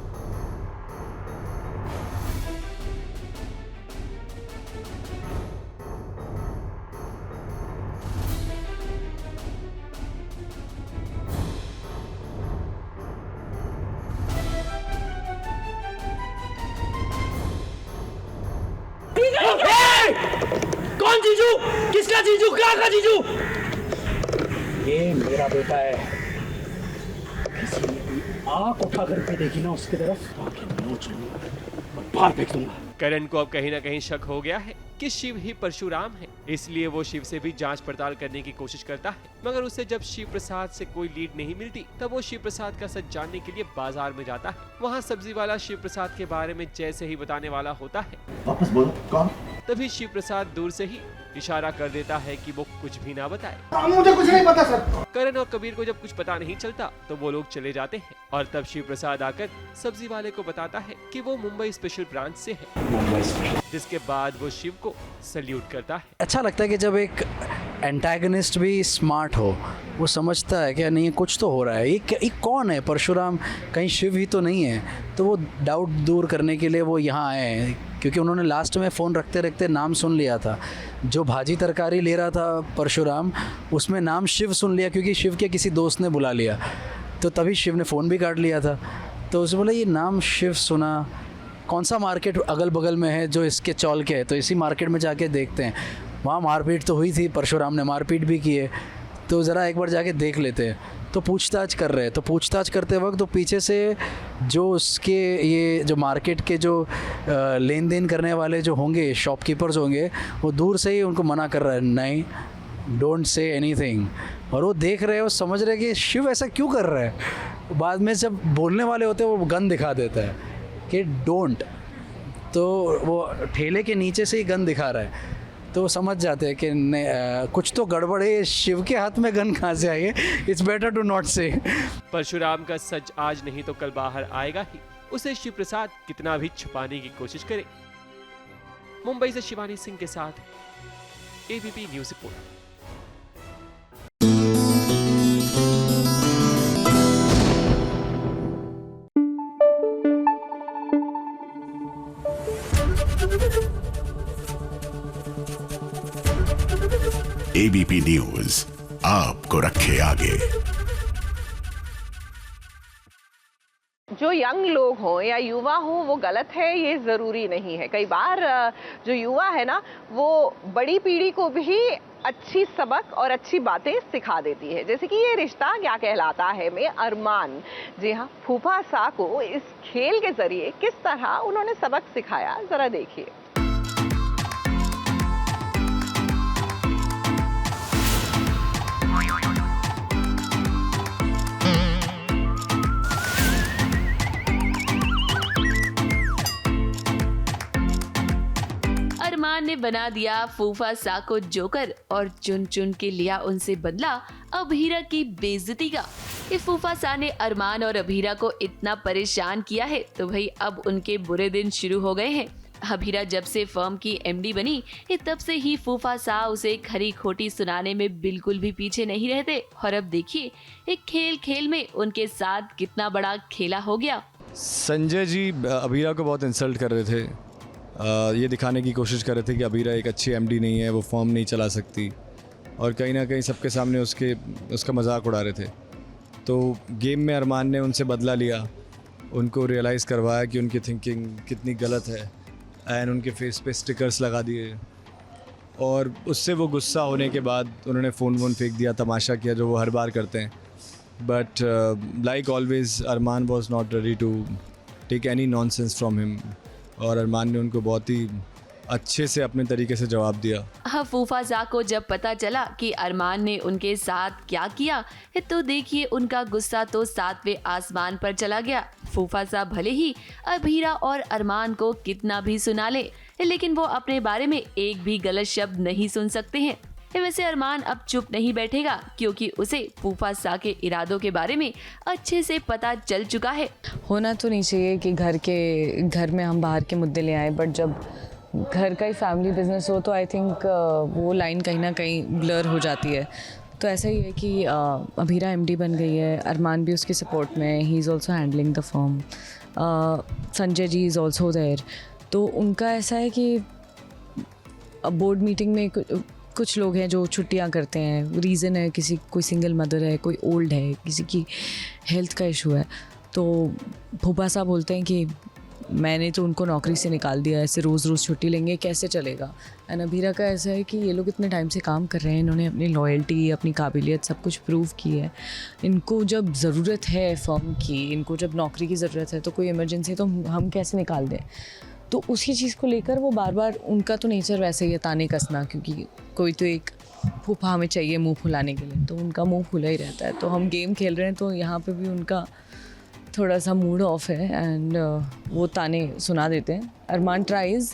कौन जीजू? किसका जीजू? कहाँ का जीजू? ये मेरा बेटा है। किसी ने भी आँख उठा करके देखी ना उसकी तरफ, आंखें नोच लूंगा और बाहर फेंक दूंगा। करण को अब कहीं ना कहीं शक हो गया है कि शिव ही परशुराम है, इसलिए वो शिव से भी जांच पड़ताल करने की कोशिश करता है। मगर उसे जब शिव प्रसाद से कोई लीड नहीं मिलती, तब वो शिव प्रसाद का सच जानने के लिए बाजार में जाता है। वहाँ सब्जी वाला शिव प्रसाद के बारे में जैसे ही बताने वाला होता है, वापस बोलो कौन? तभी शिव प्रसाद दूर से ही इशारा कर देता है कि वो कुछ भी ना बताए। मुझे कुछ नहीं पता सर। करण और कबीर को जब कुछ पता नहीं चलता तो वो लोग चले जाते हैं, और तब शिव प्रसाद आकर सब्जी वाले को बताता है कि वो मुंबई स्पेशल ब्रांच से है। मुंबई स्पेशल। जिसके बाद वो शिव को सल्यूट करता है। अच्छा लगता है कि जब एक एंटागनिस्ट भी स्मार्ट हो, वो समझता है कि नहीं कुछ तो हो रहा है, ये कौन है परशुराम, कहीं शिव ही तो नहीं है। तो वो डाउट दूर करने के लिए वो यहाँ आए हैं, क्योंकि उन्होंने लास्ट में फ़ोन रखते रखते नाम सुन लिया था। जो भाजी तरकारी ले रहा था परशुराम, उसमें नाम शिव सुन लिया, क्योंकि शिव के किसी दोस्त ने बुला लिया, तो तभी शिव ने फ़ोन भी काट लिया था। तो उसे बोला ये नाम शिव सुना, कौन सा मार्केट अगल बगल में है जो इसके चौल के है, तो इसी मार्केट में जाके देखते हैं। वहाँ मारपीट तो हुई थी, परशुराम ने मारपीट भी की है, तो ज़रा एक बार जाके देख लेते हैं। तो पूछताछ कर रहे हैं, तो पूछताछ करते वक्त तो पीछे से जो उसके ये जो मार्केट के जो लेन देन करने वाले जो होंगे, शॉपकीपर्स होंगे, वो दूर से ही उनको मना कर रहा है, नहीं डोंट से एनीथिंग। और वो देख रहे हैं, वो समझ रहे हैं कि शिव ऐसा क्यों कर रहा है। बाद में जब बोलने वाले होते हैं वो गन दिखा देता है कि डोंट, तो वो ठेले के नीचे से ही गन दिखा रहा है। तो वो समझ जाते हैं कि कुछ तो गड़बड़ है, शिव के हाथ में गन कहाँ से आई है, इट्स बेटर टू नॉट से। परशुराम का सच आज नहीं तो कल बाहर आएगा ही, उसे शिव प्रसाद कितना भी छुपाने की कोशिश करे। मुंबई से शिवानी सिंह के साथ ABP news report. ABP news आपको रखे आगे। जो यंग लोग हों या युवा हों वो गलत है ये ज़रूरी नहीं है। कई बार जो युवा है ना वो बड़ी पीढ़ी को भी अच्छी सबक और अच्छी बातें सिखा देती है। जैसे कि ये रिश्ता क्या कहलाता है में अरमान, जी हाँ, फूफा सा को इस खेल के जरिए किस तरह उन्होंने सबक सिखाया, ज़रा देखिए। अरमान ने बना दिया फूफा सा को जोकर और चुन चुन के लिया उनसे बदला अभीरा की बेइज्जती का। ये फूफा सा ने अरमान और अभीरा को इतना परेशान किया है तो भाई अब उनके बुरे दिन शुरू हो गए हैं। अभीरा जब से फर्म की एमडी बनी तब से ही फूफा सा उसे खरी खोटी सुनाने में बिल्कुल भी पीछे नहीं रहते। और अब देखिए एक खेल खेल में उनके साथ कितना बड़ा खेला हो गया। संजय जी अभीरा को बहुत इंसल्ट कर रहे थे, ये दिखाने की कोशिश कर रहे थे कि अभीरा एक अच्छी एमडी नहीं है, वो फर्म नहीं चला सकती, और कहीं ना कहीं सबके सामने उसका मजाक उड़ा रहे थे। तो गेम में अरमान ने उनसे बदला लिया, उनको रियलाइज़ करवाया कि उनकी थिंकिंग कितनी गलत है एंड उनके फेस पे स्टिकर्स लगा दिए, और उससे वो गुस्सा होने के बाद उन्होंने फ़ोन फेंक दिया, तमाशा किया जो वो हर बार करते हैं। But like always Arman was not ready to take any nonsense from him, और अरमान ने उनको बहुत ही अच्छे से अपने तरीके से जवाब दिया। फूफा सा को जब पता चला कि अरमान ने उनके साथ क्या किया तो देखिए उनका गुस्सा तो 7वें आसमान पर चला गया। फूफा सा भले ही अभीरा और अरमान को कितना भी सुना ले लेकिन वो अपने बारे में एक भी गलत शब्द नहीं सुन सकते हैं। वैसे अरमान अब चुप नहीं बैठेगा क्योंकि उसे फूफा सा के इरादों के बारे में अच्छे से पता चल चुका है। होना तो नहीं चाहिए कि घर में हम बाहर के मुद्दे ले आए, बट जब घर का ही फैमिली बिजनेस हो तो आई थिंक वो लाइन कहीं ना कहीं ब्लर हो जाती है। तो ऐसा ही है कि अभीरा एमडी बन गई है, अरमान भी उसके सपोर्ट में, he is also handling the firm, Sanjay ji is also there. तो उनका ऐसा है कि बोर्ड मीटिंग में कुछ लोग हैं जो छुट्टियां करते हैं, रीज़न है कोई सिंगल मदर है, कोई ओल्ड है, किसी की हेल्थ का इशू है। तो फूफा साहब बोलते हैं कि मैंने तो उनको नौकरी से निकाल दिया, ऐसे रोज़ छुट्टी लेंगे कैसे चलेगा। एंड अभीरा का ऐसा है कि ये लोग इतने टाइम से काम कर रहे हैं, इन्होंने अपनी लॉयल्टी, अपनी काबिलियत सब कुछ प्रूव की है। इनको जब ज़रूरत है फर्म की, इनको जब नौकरी की ज़रूरत है तो कोई इमरजेंसी तो हम कैसे निकाल दें। तो उसी चीज़ को लेकर वो बार बार, उनका तो नेचर वैसे ही है ताने कसना, क्योंकि कोई तो एक फूफा हमें चाहिए मुंह फुलाने के लिए, तो उनका मुंह फुला ही रहता है। तो हम गेम खेल रहे हैं तो यहाँ पे भी उनका थोड़ा सा मूड ऑफ है एंड वो ताने सुना देते हैं। अरमान ट्राइज़,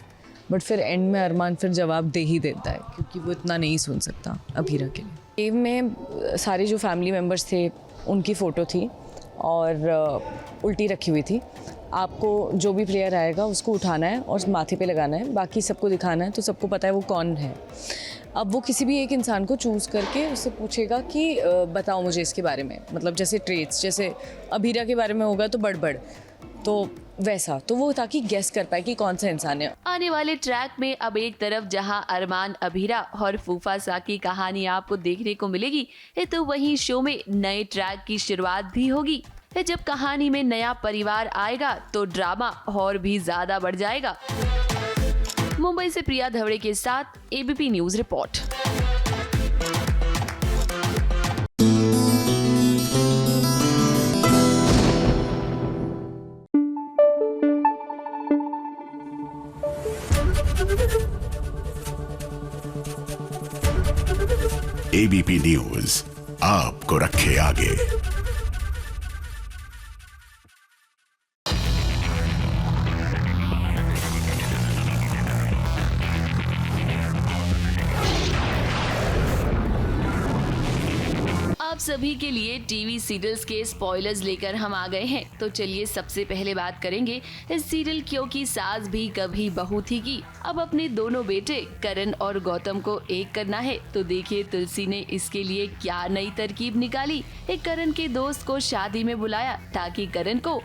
बट फिर एंड में अरमान फिर जवाब दे ही देता है क्योंकि वो इतना नहीं सुन सकता अभीरा के लिए। गेम में सारे जो फैमिली मेम्बर्स थे उनकी फ़ोटो थी और उल्टी रखी हुई थी। आपको जो भी प्लेयर आएगा उसको उठाना है और माथे पे लगाना है, बाकी सबको दिखाना है, तो सबको पता है वो कौन है। अब वो किसी भी एक इंसान को चूज़ करके उससे पूछेगा कि बताओ मुझे इसके बारे में, मतलब जैसे ट्रेट्स, जैसे अभीरा के बारे में होगा तो बड़बड़, तो वैसा, तो वो ताकि गेस कर पाए कि कौन सा इंसान है। आने वाले ट्रैक में अब एक तरफ जहां अरमान, अभीरा और फूफा सा की कहानी आपको देखने को मिलेगी तो वहीं शो में नए ट्रैक की शुरुआत भी होगी। जब कहानी में नया परिवार आएगा तो ड्रामा और भी ज्यादा बढ़ जाएगा। मुंबई से प्रिया धवड़े के साथ ABP news report. ABP news आपको रखे आगे। सभी के लिए टीवी सीरियल्स के स्पॉयलर्स लेकर हम आ गए हैं। तो चलिए सबसे पहले बात करेंगे इस सीरियल क्योंकि सास भी कभी बहू थी की अब अपने दोनों बेटे करण और गौतम को एक करना है। तो देखिए तुलसी ने इसके लिए क्या नई तरकीब निकाली। एक करण के दोस्त को शादी में बुलाया ताकि करण को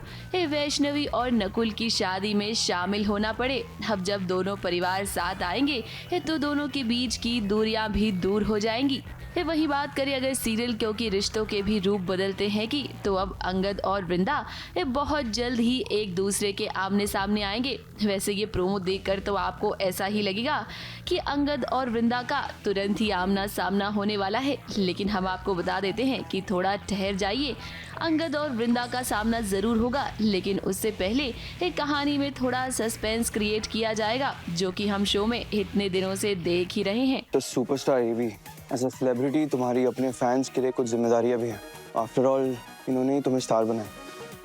वैष्णवी और नकुल की शादी में शामिल होना पड़े। अब जब दोनों परिवार साथ आएंगे तो दोनों के बीच की दूरियां भी दूर हो जाएंगी। वही बात करें अगर सीरियल क्योंकि रिश्तों के भी रूप बदलते हैं कि तो अब अंगद और वृंदा बहुत जल्द ही एक दूसरे के आमने सामने आएंगे। वैसे ये प्रोमो देखकर तो आपको ऐसा ही लगेगा कि अंगद और वृंदा का तुरंत ही आमना सामना होने वाला है, लेकिन हम आपको बता देते हैं कि थोड़ा ठहर जाइए। अंगद और वृंदा का सामना जरूर होगा, लेकिन उससे पहले एक कहानी में थोड़ा सस्पेंस क्रिएट किया जाएगा जो कि हम शो में इतने दिनों से देख ही रहे हैं। तो superstar Avi as a celebrity तुम्हारी अपने फैंस के लिए कुछ जिम्मेदारियां भी हैं। आफ्टर ऑल इन्होंने ही तुम्हें स्टार बनाया,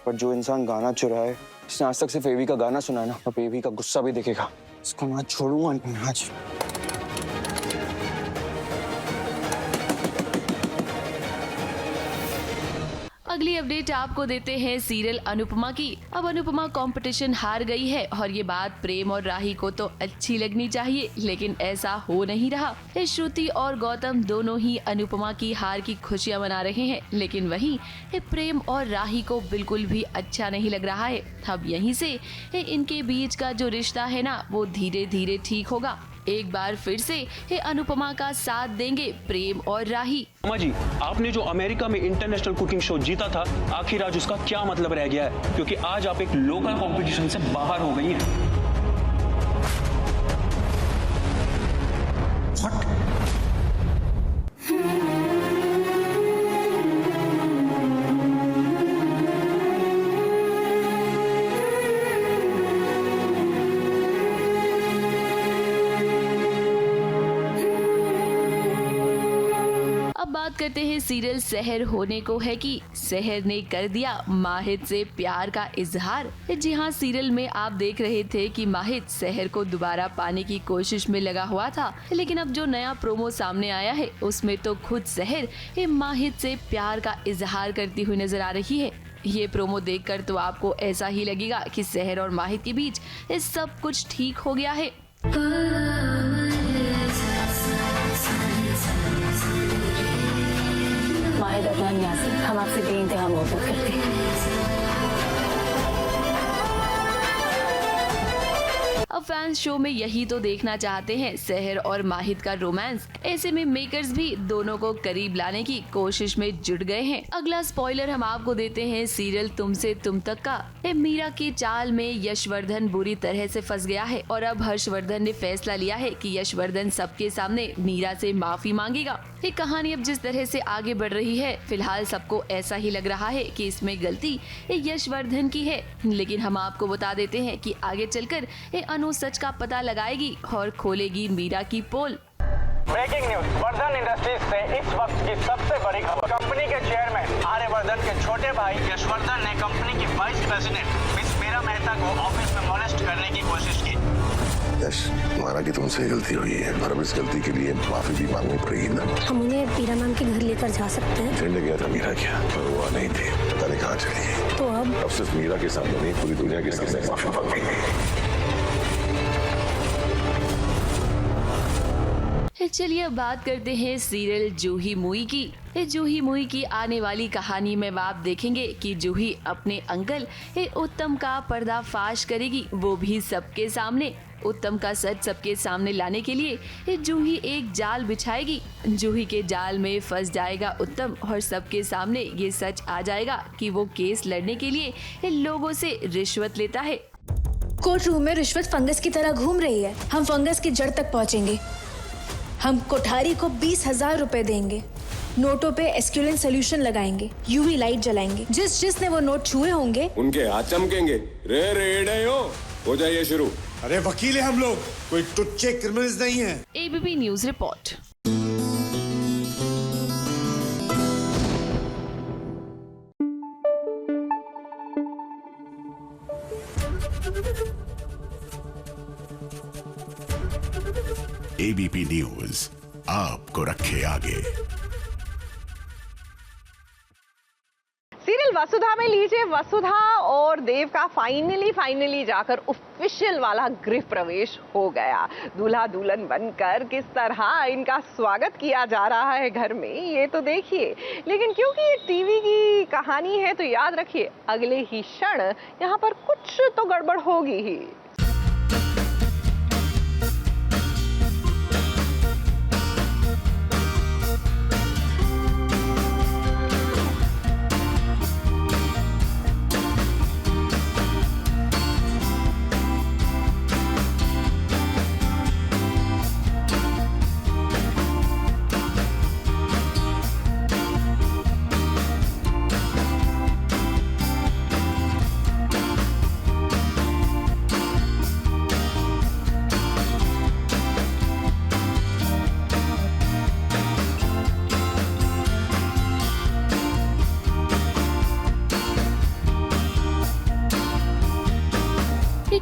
पर जो इंसान गाना चुराए, जिसने आज तक सिर्फ एवी का गाना सुना है ना, अब एवी का गुस्सा भी दिखेगा। इसको मैं छोड़ूंगा नहीं आज। अगली अपडेट आपको देते हैं सीरियल अनुपमा की। अब अनुपमा कंपटीशन हार गई है और ये बात प्रेम और राही को तो अच्छी लगनी चाहिए, लेकिन ऐसा हो नहीं रहा। श्रुति और गौतम दोनों ही अनुपमा की हार की खुशियां मना रहे हैं, लेकिन वहीं प्रेम और राही को बिल्कुल भी अच्छा नहीं लग रहा है। अब यहीं से इनके बीच का जो रिश्ता है ना, वो धीरे धीरे ठीक होगा। एक बार फिर से अनुपमा का साथ देंगे प्रेम और राही। अम्मा जी, आपने जो अमेरिका में इंटरनेशनल कुकिंग शो जीता था, आखिर आज उसका क्या मतलब रह गया है? क्योंकि आज आप एक लोकल कंपटीशन से बाहर हो गई हैं। बात करते हैं सीरियल सहर होने को है कि सहर ने कर दिया माहिद से प्यार का इजहार। जी हाँ, सीरियल में आप देख रहे थे कि माहिद सहर को दोबारा पाने की कोशिश में लगा हुआ था, लेकिन अब जो नया प्रोमो सामने आया है उसमें तो खुद सहर माहिद से प्यार का इजहार करती हुई नजर आ रही है। ये प्रोमो देखकर तो आपको ऐसा ही लगेगा कि सहर और माहिद के बीच सब कुछ ठीक हो गया है। माहिद अदनान यासिन, हम आपसे बेइंतहा मोहब्बत करते हैं। अब फैंस शो में यही तो देखना चाहते हैं, सहर और माहिद का रोमांस। ऐसे में मेकर्स भी दोनों को करीब लाने की कोशिश में जुट गए हैं। अगला स्पॉइलर हम आपको देते हैं सीरियल तुमसे तुम तक का। मीरा की चाल में यशवर्धन बुरी तरह से फंस गया है और अब हर्षवर्धन ने फैसला लिया है कि यशवर्धन सबके सामने मीरा से माफी मांगेगा। ये कहानी अब जिस तरह से आगे बढ़ रही है, फिलहाल सबको ऐसा ही लग रहा है कि इसमें गलती यशवर्धन की है, लेकिन हम आपको बता देते हैं कि आगे चलकर अनु सच का पता लगाएगी और खोलेगी मीरा की पोल। ब्रेकिंग न्यूज, वर्धन इंडस्ट्रीज से इस वक्त की सबसे बड़ी खबर। कंपनी के चेयरमैन आर्यवर्धन के छोटे भाई यशवर्धन ने कंपनी की vice president miss Meera Mehta को ऑफिस में मोलेस्ट करने की कोशिश की। यश, माना कि तुमसे गलती हुई है, पर अब इस गलती के लिए माफी भी मांगनी पड़ेगी ना। हम उन्हें मीरा मैम के घर लेकर जा सकते हैं? ट्रेन ले गया था मीरा, क्या पर वो नहीं थी, पता नहीं कहाँ चली गई। तो अब सिर्फ मीरा के सामने नहीं, पूरी दुनिया के सामने माफी मांगेंगे। चलिए अब बात करते हैं सीरियल जूही मुई की। जूही मुई की आने वाली कहानी में आप देखेंगे कि जूही अपने अंकल उत्तम का पर्दाफाश करेगी, वो भी सबके सामने। उत्तम का सच सबके सामने लाने के लिए जूही एक जाल बिछाएगी। जूही के जाल में फंस जाएगा उत्तम और सबके सामने ये सच आ जाएगा कि वो केस लड़ने के लिए लोगों से रिश्वत लेता है। कोर्ट रूम में रिश्वत फंगस की तरह घूम रही है। हम फंगस की जड़ तक पहुंचेंगे। हम कोठारी को 20,000 रुपए देंगे। नोटों पे एस्क्यूलेंट सोल्यूशन लगाएंगे, यूवी लाइट जलाएंगे। जिसने वो नोट छुए होंगे उनके हाथ चमकेंगे। रे हो जाइए शुरू। अरे वकील है हम लोग, कोई टुच्चे क्रिमिनल्स नहीं है। ABP news report. ABP news आपको रखे आगे। में लीजिए, वसुधा और देव का फाइनली जाकर ऑफिशियल वाला गृह प्रवेश हो गया। दूल्हा दुल्हन बनकर किस तरह इनका स्वागत किया जा रहा है घर में, ये तो देखिए। लेकिन क्योंकि ये टीवी की कहानी है तो याद रखिए, अगले ही क्षण यहाँ पर कुछ तो गड़बड़ होगी ही।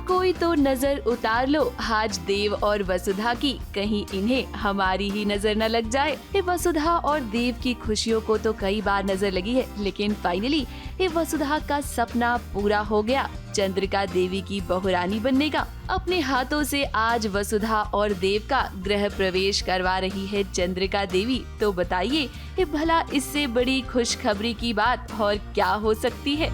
कोई तो नजर उतार लो आज देव और वसुधा की, कहीं इन्हें हमारी ही नजर न लग जाए। ये वसुधा और देव की खुशियों को तो कई बार नजर लगी है, लेकिन फाइनली ये वसुधा का सपना पूरा हो गया, चंद्रिका देवी की बहुरानी बनने का। अपने हाथों से आज वसुधा और देव का गृह प्रवेश करवा रही है चंद्रिका देवी। तो बताइए ये भला इससे बड़ी खुशखबरी की बात और क्या हो सकती है।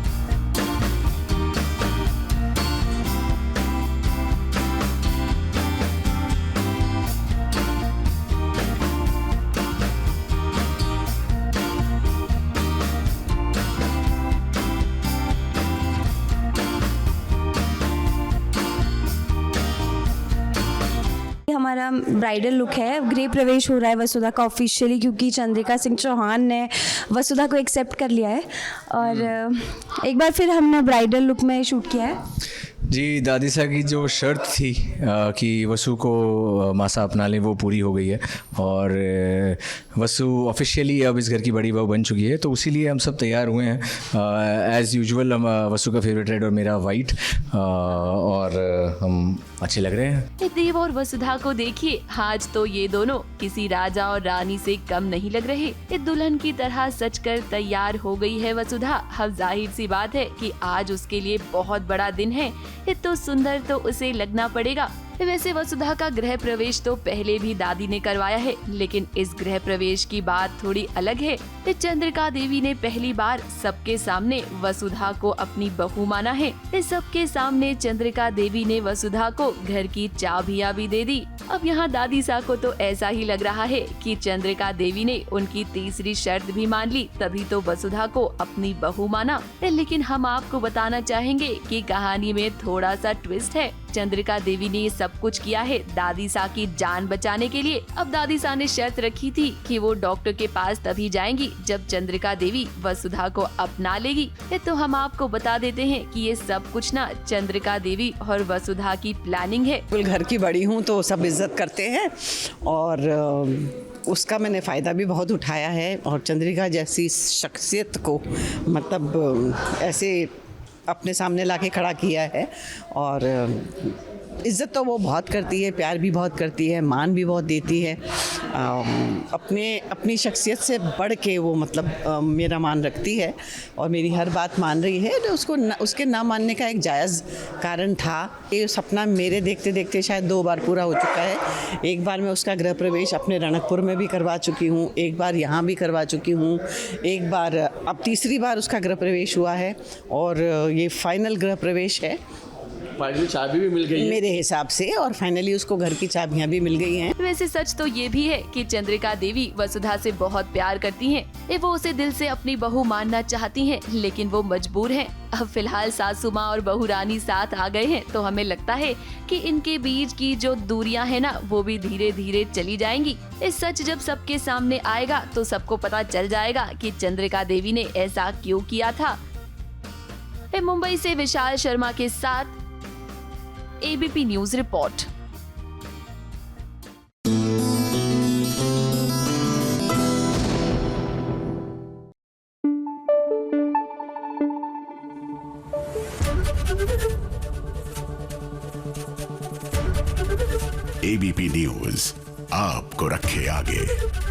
हमारा ब्राइडल लुक है, गृह प्रवेश हो रहा है वसुधा का ऑफिशियली, क्योंकि चंद्रिका सिंह चौहान ने वसुधा को एक्सेप्ट कर लिया है। और एक बार फिर हमने ब्राइडल लुक में शूट किया है। जी, दादी साहब की जो शर्त थी कि वसु को मासा अपना लें, वो पूरी हो गई है और वसु ऑफिशियली अब इस घर की बड़ी बहू बन चुकी है। तो उसीलिए हम सब तैयार हुए हैं एज़ यूजुअल। हम वसु का फेवरेट रेड और मेरा वाइट, और हम अच्छे लग रहे हैं। देव और वसुधा को देखिए, आज तो ये दोनों किसी राजा और रानी से कम नहीं लग रहे। ये दुल्हन की तरह सज कर तैयार हो गई है वसुधा। अब जाहिर सी बात है कि आज उसके लिए बहुत बड़ा दिन है। ये तो सुंदर तो उसे लगना पड़ेगा। वैसे वसुधा का गृह प्रवेश तो पहले भी दादी ने करवाया है, लेकिन इस गृह प्रवेश की बात थोड़ी अलग है। चंद्रिका देवी ने पहली बार सबके सामने वसुधा को अपनी बहू माना है। सबके सामने चंद्रिका देवी ने वसुधा को घर की चाबियां भी दे दी। अब यहाँ दादी सा को तो ऐसा ही लग रहा है कि चंद्रिका देवी ने उनकी तीसरी शर्त भी मान ली, तभी तो वसुधा को अपनी बहू माना। लेकिन हम आपको बताना चाहेंगे कि कहानी में थोड़ा सा ट्विस्ट है। चंद्रिका देवी ने ये सब कुछ किया है दादी सा की जान बचाने के लिए। अब दादी सा ने शर्त रखी थी कि वो डॉक्टर के पास तभी जाएंगी जब चंद्रिका देवी वसुधा को अपना लेगी। तो हम आपको बता देते हैं कि ये सब कुछ ना चंद्रिका देवी और वसुधा की प्लानिंग है। घर की बड़ी हूँ तो सब इज्जत करते हैं और उसका मैंने फ़ायदा भी बहुत उठाया है। और चंद्रिका जैसी शख्सियत को मतलब ऐसे अपने सामने लाके खड़ा किया है। और इज़्ज़त तो वो बहुत करती है, प्यार भी बहुत करती है, मान भी बहुत देती है। अपनी शख्सियत से बढ़ के वो मतलब मेरा मान रखती है और मेरी हर बात मान रही है। तो उसके ना मानने का एक जायज़ कारण था। ये सपना मेरे देखते देखते शायद 2 बार पूरा हो चुका है। एक बार मैं उसका गृह प्रवेश अपने रणकपुर में भी करवा चुकी हूँ, एक बार यहाँ भी करवा चुकी हूँ, एक बार अब तीसरी बार उसका गृह प्रवेश हुआ है और ये फाइनल गृह प्रवेश है। फाइनली चाबी भी मिल गई है मेरे हिसाब से, और फाइनली उसको घर की चाबियां भी मिल गई हैं। वैसे सच तो ये भी है कि चंद्रिका देवी वसुधा से बहुत प्यार करती हैं। वो उसे दिल से अपनी बहू मानना चाहती हैं, लेकिन वो मजबूर हैं। अब फिलहाल सासू माँ और बहू रानी साथ आ गए हैं, तो हमें लगता है कि इनके बीच की जो दूरियां हैं ना, वो भी धीरे धीरे चली जाएंगी। इस सच जब सबके सामने आएगा तो सबको पता चल जाएगा कि चंद्रिका देवी ने ऐसा क्यों किया था। मुंबई से विशाल शर्मा के साथ ABP news report. ABP news आपको रखे आगे।